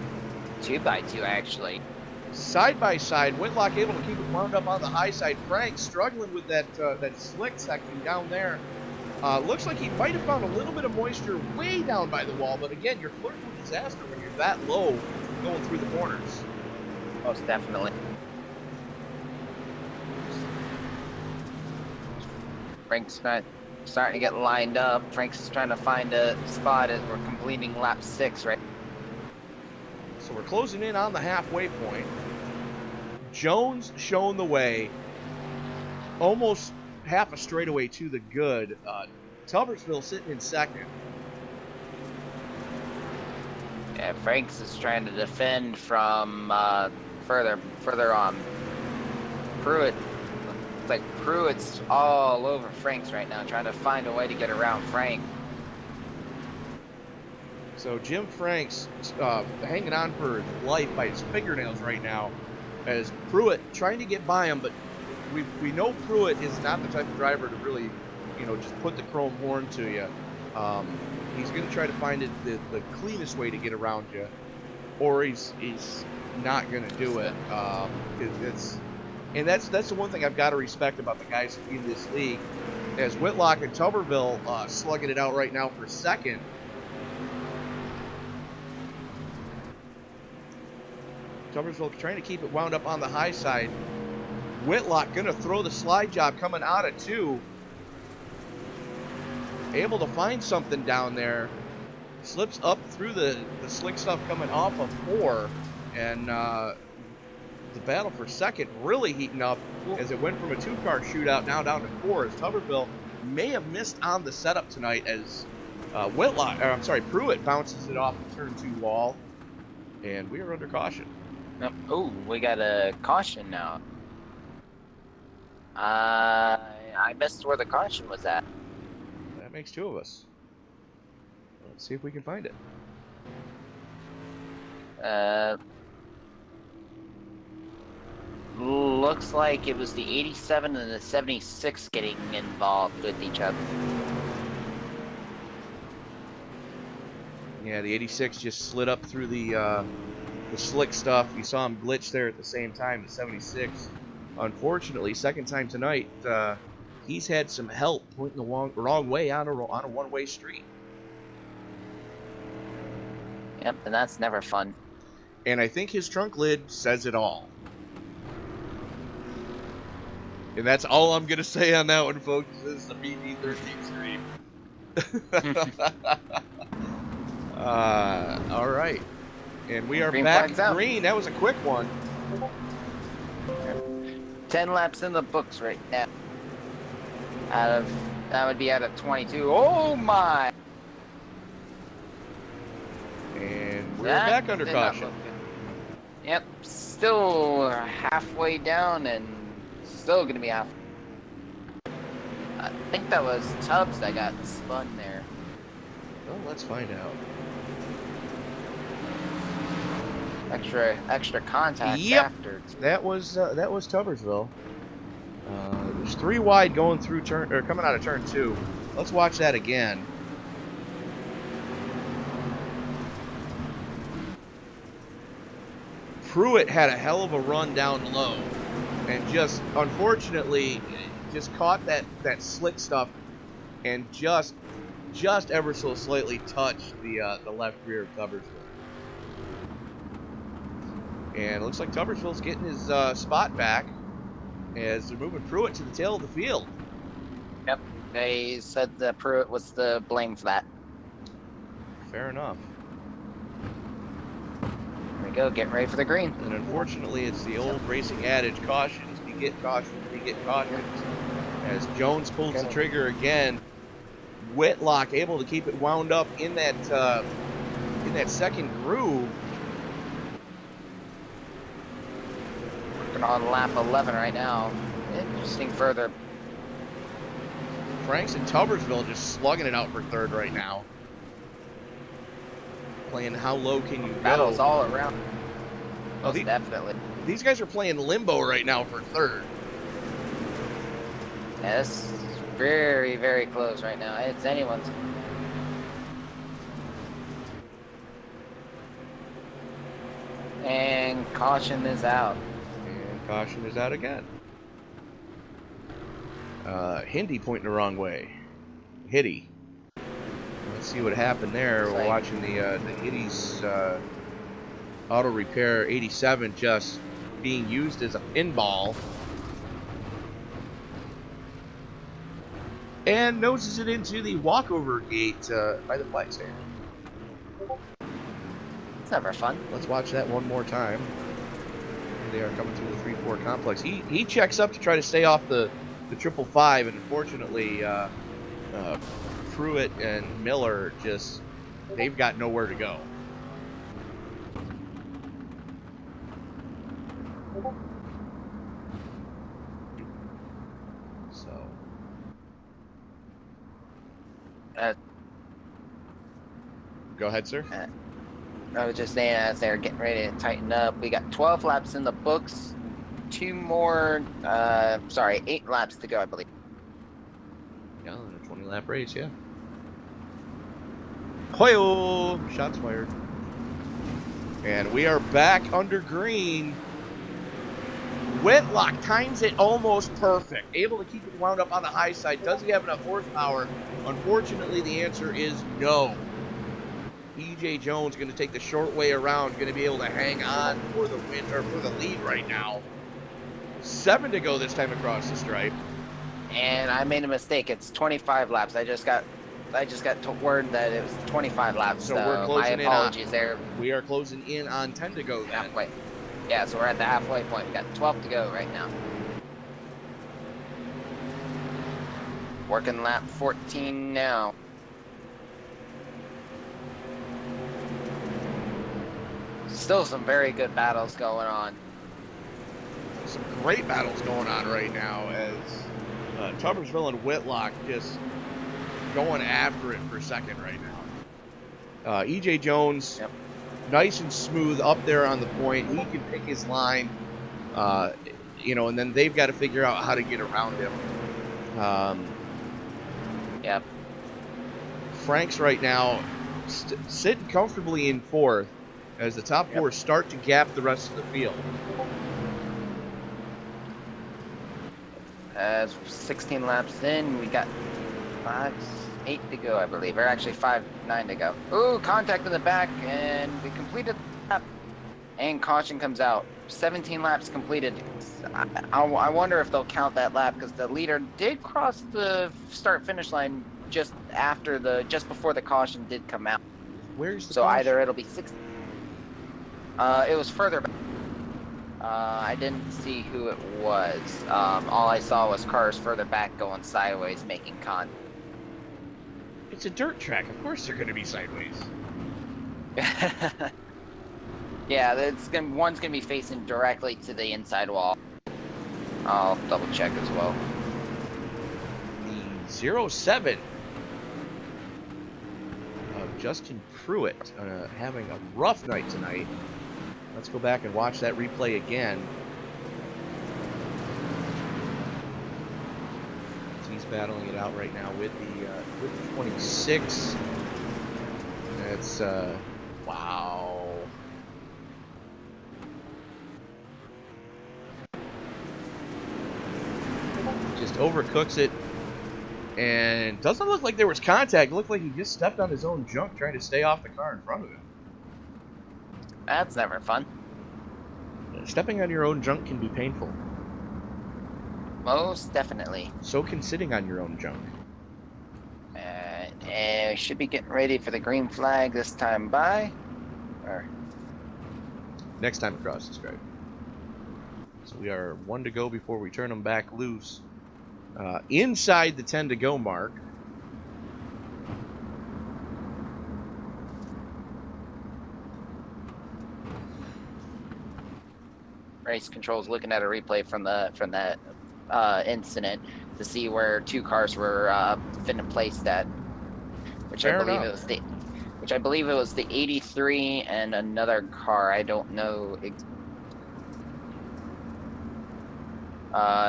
2x2 actually. Side by side, Whitlock able to keep it wound up on the high side. Frank struggling with that slick section down there. Looks like he might have found a little bit of moisture way down by the wall, but again, you're flirting with disaster when you're that low going through the corners. Most definitely. Frank's starting to get lined up. Frank's trying to find a spot as we're completing lap 6 right. So we're closing in on the halfway point. Jones showing the way, almost half a straightaway to the good. Tubbersville sitting in second. Yeah, Franks is trying to defend from further on. Pruitt, it's like Pruitt's all over Franks right now, trying to find a way to get around Frank. So Jim Franks hanging on for his life by his fingernails right now, as Pruitt trying to get by him, but we know Pruitt is not the type of driver to really, you know, just put the chrome horn to you. He's going to try to find the cleanest way to get around you, or he's not going to do it. That's the one thing I've got to respect about the guys in this league, as Whitlock and Tubberville slugging it out right now for second. Tubbersville trying to keep it wound up on the high side. Whitlock going to throw the slide job coming out of 2. Able to find something down there. Slips up through the slick stuff coming off of 4. And the battle for second really heating up as it went from a 2-car shootout now down to 4, as Tuberville may have missed on the setup tonight as Pruitt bounces it off the turn 2 wall, and we are under caution. Oh, we got a caution now. I missed where the caution was at. That makes 2 of us. Let's see if we can find it. Looks like it was the 87 and the 76 getting involved with each other. Yeah, the 86 just slid up through the slick stuff. You saw him glitch there at the same time. The 76, unfortunately, second time tonight, he's had some help pointing the wrong way on a one-way street. Yep, and that's never fun. And I think his trunk lid says it all. And that's all I'm going to say on that one, folks. This is a PG-13 stream. All right. And we are Green back flag's out. green. That was a quick one. 10 laps in the books right now. That would be out of 22. Oh my! And we're That back under did not caution. look good. Yep, still halfway down and still gonna be half. I think that was Tubbs that got spun there. Well, let's find out. Extra contact Yep. after. That was Tubbersville. There's 3 wide going through coming out of turn 2. Let's watch that again. Pruitt had a hell of a run down low, and just unfortunately just caught that slick stuff, and just ever so slightly touched the left rear of Tubbersville. And it looks like Tubbersville's getting his spot back as they're moving Pruitt to the tail of the field. Yep, they said that Pruitt was the blame for that. Fair enough. There we go, getting ready for the green. And unfortunately, it's the old racing adage, cautions beget cautions beget cautions. As Jones pulls the trigger again, Whitlock able to keep it wound up in that second groove. Working on lap 11 right now. Interesting further. Franks and Tubbersville just slugging it out for third right now. Playing how low can you Battles go? all around. Oh, Most definitely. These guys are playing limbo right now for third. Yeah, this is very, very close right now. It's anyone's. And caution is out. And caution is out again. Hindi pointing the wrong way. Hitty. Let's see what happened there. We're watching the Hitty's auto repair 87 just being used as a pinball. And noses it into the walkover gate by the flag stand. It's never fun. Let's watch that one more time. They are coming through the 3-4 complex. He checks up to try to stay off the 555, and unfortunately, Pruitt and Miller they've got nowhere to go. So. Go ahead, sir. I was just saying, as they're getting ready to tighten up, we got 12 laps in the books. 8 laps to go, I believe. Yeah, in a 20-lap race, yeah. Hoyo! Shots fired. And we are back under green. Whitlock times it almost perfect. Able to keep it wound up on the high side. Does he have enough horsepower? Unfortunately, the answer is no. E.J. Jones going to take the short way around. Going to be able to hang on for the win or for the lead right now. 7 to go this time across the stripe. And I made a mistake. It's 25 laps. I just got word that it was 25 laps. So we're closing my apologies there. We are closing in on 10 to go then. Halfway. Yeah, so we're at the halfway point. We got 12 to go right now. Working lap 14 now. Still some very good battles going on. Some great battles going on right now as Tubbersville and Whitlock just going after it for second right now. EJ Jones, Yep. nice and smooth up there on the point. He can pick his line, and then they've got to figure out how to get around him. Yep. Frank's right now sitting comfortably in fourth as the top four start to gap the rest of the field. As 16 laps in, we got 8 to go, I believe. Or actually 9 to go. Ooh, contact in the back, and we completed the lap. And caution comes out. 17 laps completed. I wonder if they'll count that lap because the leader did cross the start-finish line just before the caution did come out. Where's the So caution? either it'll be 6. It was further back. I didn't see who it was. All I saw was cars further back going sideways, making con. It's a dirt track. Of course they're going to be sideways. Yeah, one's gonna be facing directly to the inside wall. I'll double check as well. The 07 of Justin Pruitt having a rough night tonight. Let's go back and watch that replay again. He's battling it out right now with the 26. That's wow. Just overcooks it, and doesn't look like there was contact. It looked like he just stepped on his own junk trying to stay off the car in front of him. That's never fun. Stepping on your own junk can be painful. Most definitely. So can sitting on your own junk. And should be getting ready for the green flag this time by. Or Next time across the stripe. So we are 1 to go before we turn them back loose. Inside the 10 to go mark. race controls looking at a replay from that incident to see where 2 cars were finna place that, which Fair I believe enough. it was the 83 and another car. I don't know.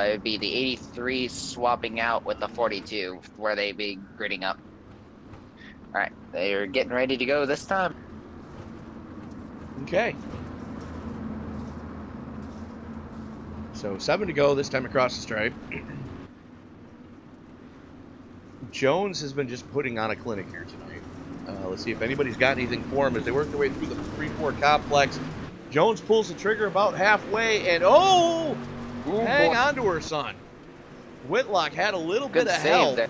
It'd be the 83 swapping out with the 42 where they'd be gridding up. All right, they're getting ready to go this time. Okay. So 7 to go this time across the stripe. Jones has been just putting on a clinic here tonight. Let's see if anybody's got anything for him as they work their way through the 3-4 complex. Jones pulls the trigger about halfway, and Ooh, hang boy. on to her, son. Whitlock had a little Good bit of save help. there.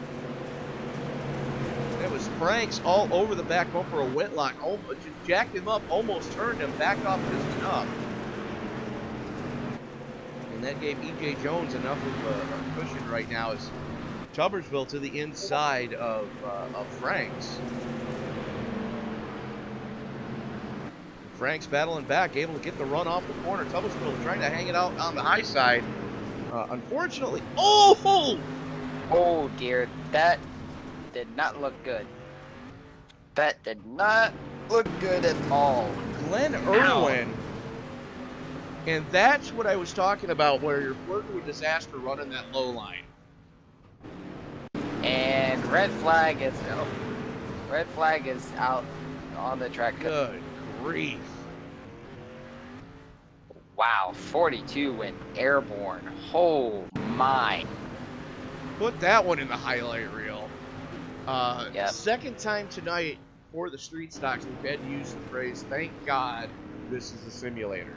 It was Franks all over the back bumper of Whitlock. Almost jacked him up, almost turned him, backed off just enough. And that gave E.J. Jones enough of a cushion right now as Tubbersville to the inside of Franks. Franks battling back, able to get the run off the corner. Tubbersville trying to hang it out on the high side. Unfortunately, oh Dear, that did not look good. That did not look good at all. Glenn Irwin. And that's what I was talking about, where you're flirting with disaster running that low line. And red flag is out on the track. Good grief. Wow, 42 went airborne. Oh my. Put that one in the highlight reel. Yep. Second time tonight for the street stocks we've had to use the phrase, thank God this is a simulator.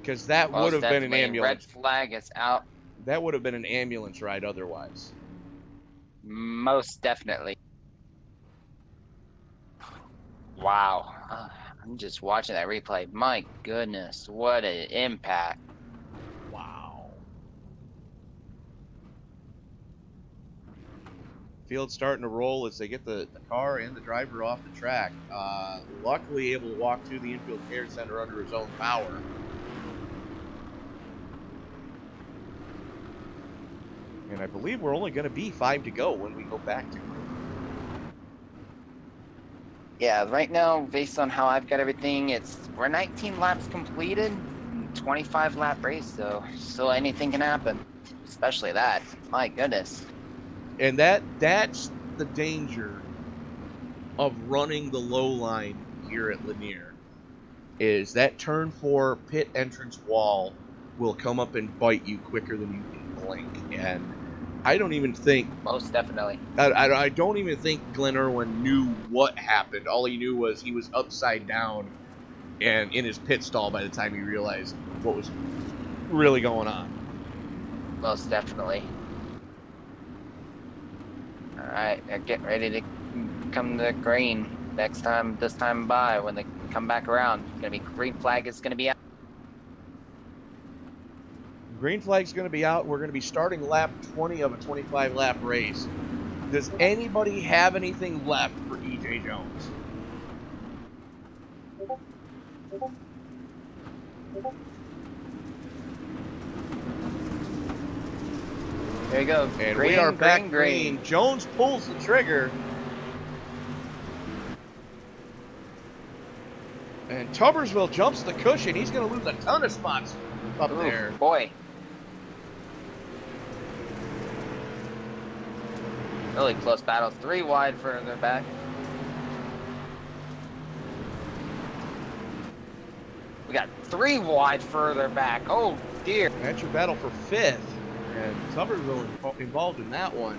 Because that would have been an Definitely. ambulance. Red flag is out. That would have been an ambulance ride otherwise. Most definitely. Wow. I'm just watching that replay. My goodness, what an impact. Wow. Field's starting to roll as they get the car and the driver off the track. Luckily able to walk through the infield care center under his own power. And I believe we're only going to be 5 to go when we go back to group. Yeah, right now, based on how I've got everything, we're 19 laps completed, 25 lap race, so anything can happen, especially that. My goodness. And that's the danger of running the low line here at Lanier, is that turn 4 pit entrance wall will come up and bite you quicker than you can blink. And I don't even think, Most definitely. I don't even think Glenn Irwin knew what happened. All he knew was he was upside down and in his pit stall by the time he realized what was really going on. Most definitely. All right, they're getting ready to come to green this time by when they come back around. Gonna be green flag is gonna be out. Green flag's going to be out. We're going to be starting lap 20 of a 25 lap race. Does anybody have anything left for EJ Jones? There you go. And green, we are back green. Jones pulls the trigger. And Tubbersville jumps the cushion. He's going to lose a ton of spots up Ooh, there. Boy. Really close battle. 3 wide further back. We got 3 wide further back. Oh, dear. That's your battle for 5th. And Tubbersville involved in that one.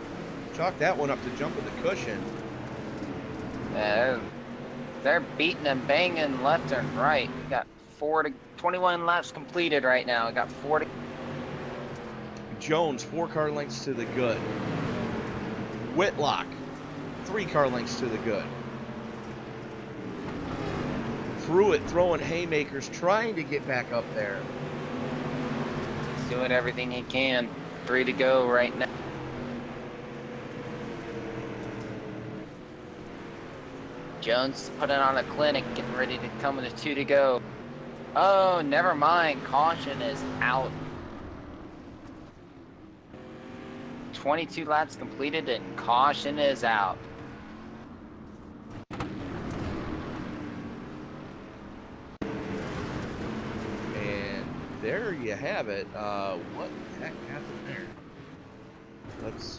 Chalk that one up to jumping the cushion. Yeah, they're beating and banging left and right. We got 21 laps completed right now. We got 40. Jones, 4 car lengths to the good. Whitlock, 3 car lengths to the good. Pruitt throwing haymakers, trying to get back up there. He's doing everything he can. 3 to go right now. Jones putting on a clinic, getting ready to come with a 2 to go. Oh, never mind. Caution is out. 22 laps completed and caution is out. And there you have it. What the heck happened there? Let's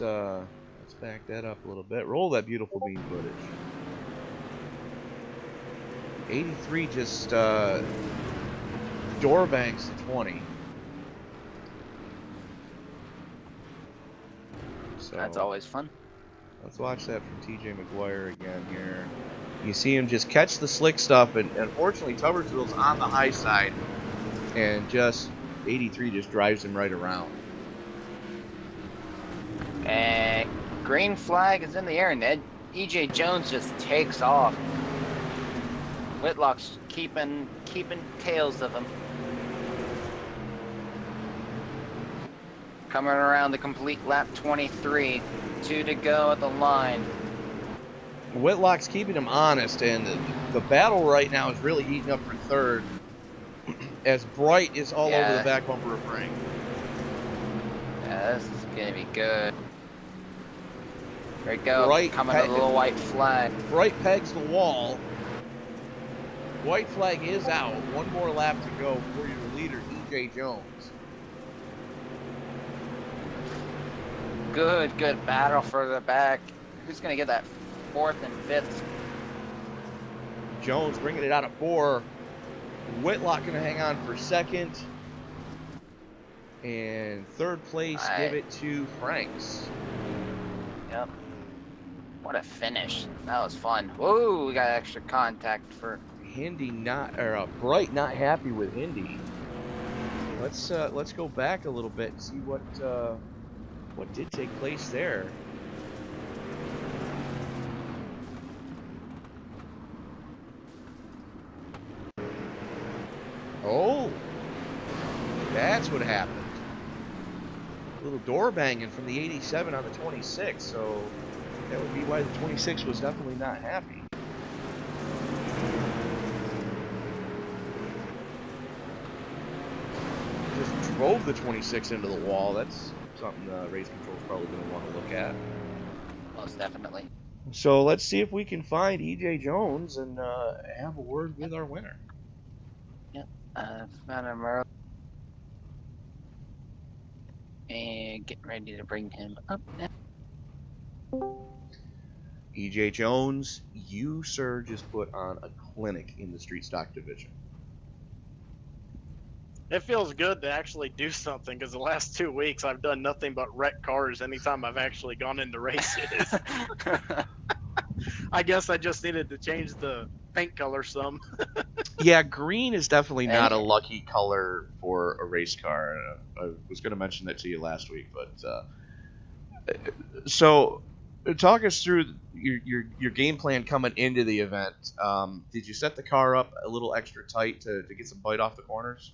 back that up a little bit. Roll that beautiful beam footage. 83 just door banks to 20. So That's always fun. let's watch that from TJ McGuire again here. You see him just catch the slick stuff, and unfortunately Tubbersville's on the high side, and just 83 just drives him right around. And green flag is in the air, and EJ Jones just takes off. Whitlock's keeping tails of him. Coming around the complete lap 23. 2 to go at the line. Whitlock's keeping him honest, and the battle right now is really heating up for 3rd, as Bright is all over the back bumper of Frank. Yeah, this is gonna be good. There we go. Bright Coming to the little white flag. Bright pegs the wall. White flag is out. 1 more lap to go for your leader, EJ Jones. Good battle further back. Who's gonna get that 4th and 5th? Jones bringing it out of 4. Whitlock gonna hang on for 2nd. And 3rd place, give it to Franks. Yep. What a finish. That was fun. Whoa, we got extra contact for Bright not happy with Indy. Let's go back a little bit and see what did take place there. Oh, that's what happened. A little door banging from the 87 on the 26, so that would be why the 26 was definitely not happy. Just drove the 26 into the wall. That's something race control's probably going to want to look at. Most definitely. So let's see if we can find EJ Jones and have a word with our winner. Found him early. And getting ready to bring him up now. EJ Jones, you, sir, just put on a clinic in the street stock division. It feels good to actually do something because the last 2 weeks I've done nothing but wreck cars anytime I've actually gone into races. I guess I just needed to change the paint color some. Yeah, green is definitely not a And- lucky color for a race car. I was going to mention that to you last week, but so talk us through your game plan coming into the event. Did you set the car up a little extra tight to get some bite off the corners?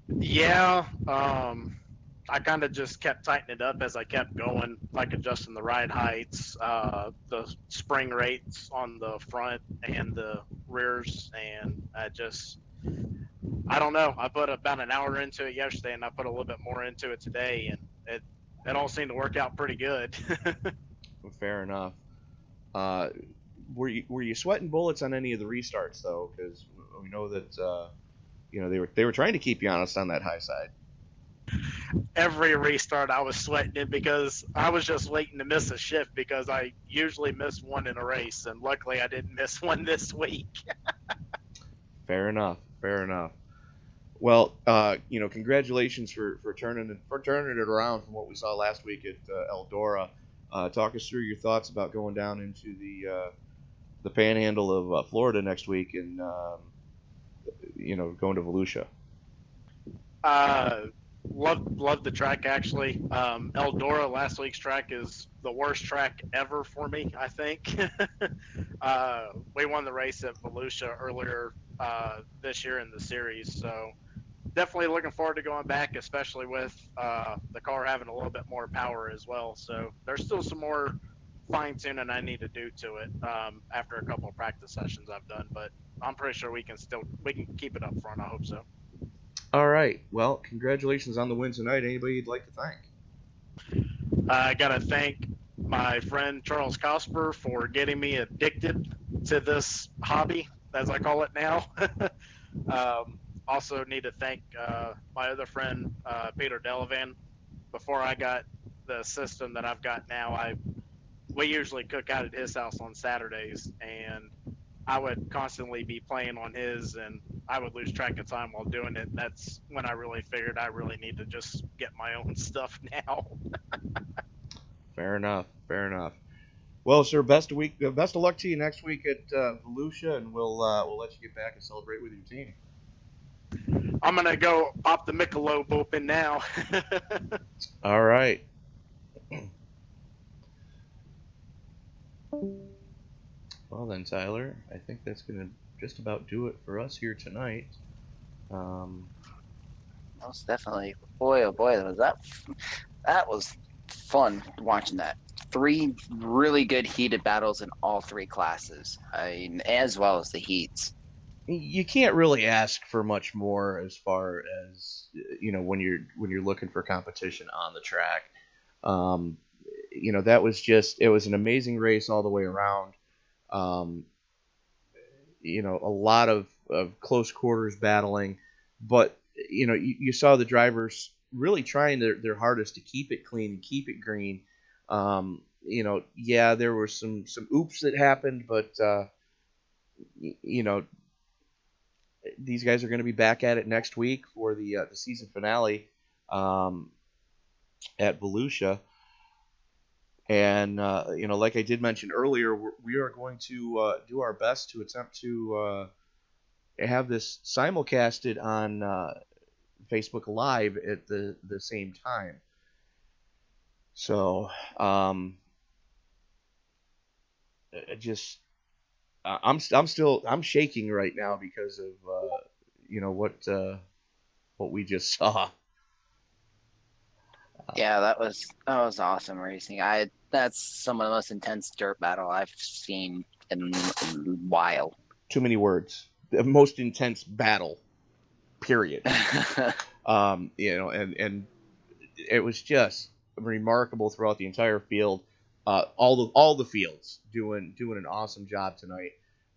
Yeah, I kind of just kept tightening it up as I kept going, like adjusting the ride heights, the spring rates on the front and the rears, and I don't know. I put about an hour into it yesterday, and I put a little bit more into it today, and it all seemed to work out pretty good. Fair enough. Were you sweating bullets on any of the restarts though? Because we know that they were trying to keep you honest on that high side. Every restart, I was sweating it because I was just waiting to miss a shift because I usually miss one in a race, and luckily I didn't miss one this week. Fair enough. Fair enough. Well, congratulations for turning it around from what we saw last week at Eldora. Talk us through your thoughts about going down into the Panhandle of Florida next week and going to Volusia. Love the track actually. Eldora, last week's track, is the worst track ever for me, I think. We won the race at Volusia earlier this year in the series, so definitely looking forward to going back, especially with the car having a little bit more power as well. So there's still some more fine tuning I need to do to it after a couple of practice sessions I've done, but I'm pretty sure we can keep it up front. I hope so. All right. Well, congratulations on the win tonight. Anybody you'd like to thank? I got to thank my friend Charles Cosper for getting me addicted to this hobby, as I call it now. Also need to thank my other friend, Peter Delavan. Before I got the system that I've got now, we usually cook out at his house on Saturdays, and I would constantly be playing on his, and I would lose track of time while doing it. That's when I really figured I really need to just get my own stuff now. Fair enough. Fair enough. Well, sir, best of luck to you next week at Volusia, and we'll let you get back and celebrate with your team. I'm gonna go pop the Michelob open now. All right. Well then, Tyler, I think that's gonna just about do it for us here tonight. Most definitely. Boy, oh boy, that was fun watching that. 3 really good heated battles in all 3 classes, as well as the heats. You can't really ask for much more as far as when you're looking for competition on the track. That was it was an amazing race all the way around. A lot of close quarters battling, but you saw the drivers really trying their hardest to keep it clean and keep it green. Yeah, there were some oops that happened, but these guys are going to be back at it next week for the season finale at Volusia. And like I did mention earlier, we are going to do our best to attempt to have this simulcasted on Facebook Live at the same time. So I'm shaking right now because of what we just saw. Yeah, that was awesome racing. That's some of the most intense dirt battle I've seen in a while. Too many words. The most intense battle. Period. And it was just remarkable throughout the entire field. All the fields doing an awesome job tonight.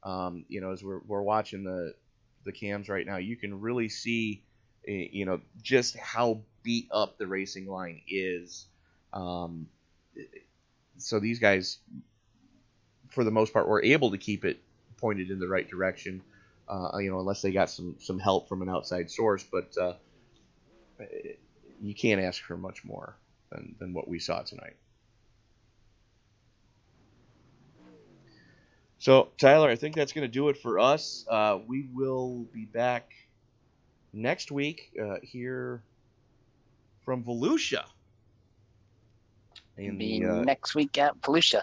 As we're watching the cams right now, you can really see, just how beat up the racing line is. So these guys, for the most part, were able to keep it pointed in the right direction. Unless they got some help from an outside source, but you can't ask for much more than what we saw tonight. So, Tyler, I think that's going to do it for us. We will be back next week here from Volusia. Next week at Volusia.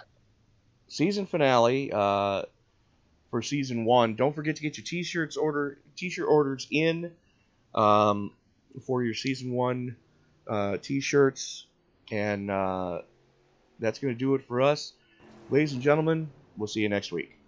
Season finale for season 1. Don't forget to get your t-shirt orders in for your season 1 t-shirts, and that's going to do it for us, ladies and gentlemen. We'll see you next week.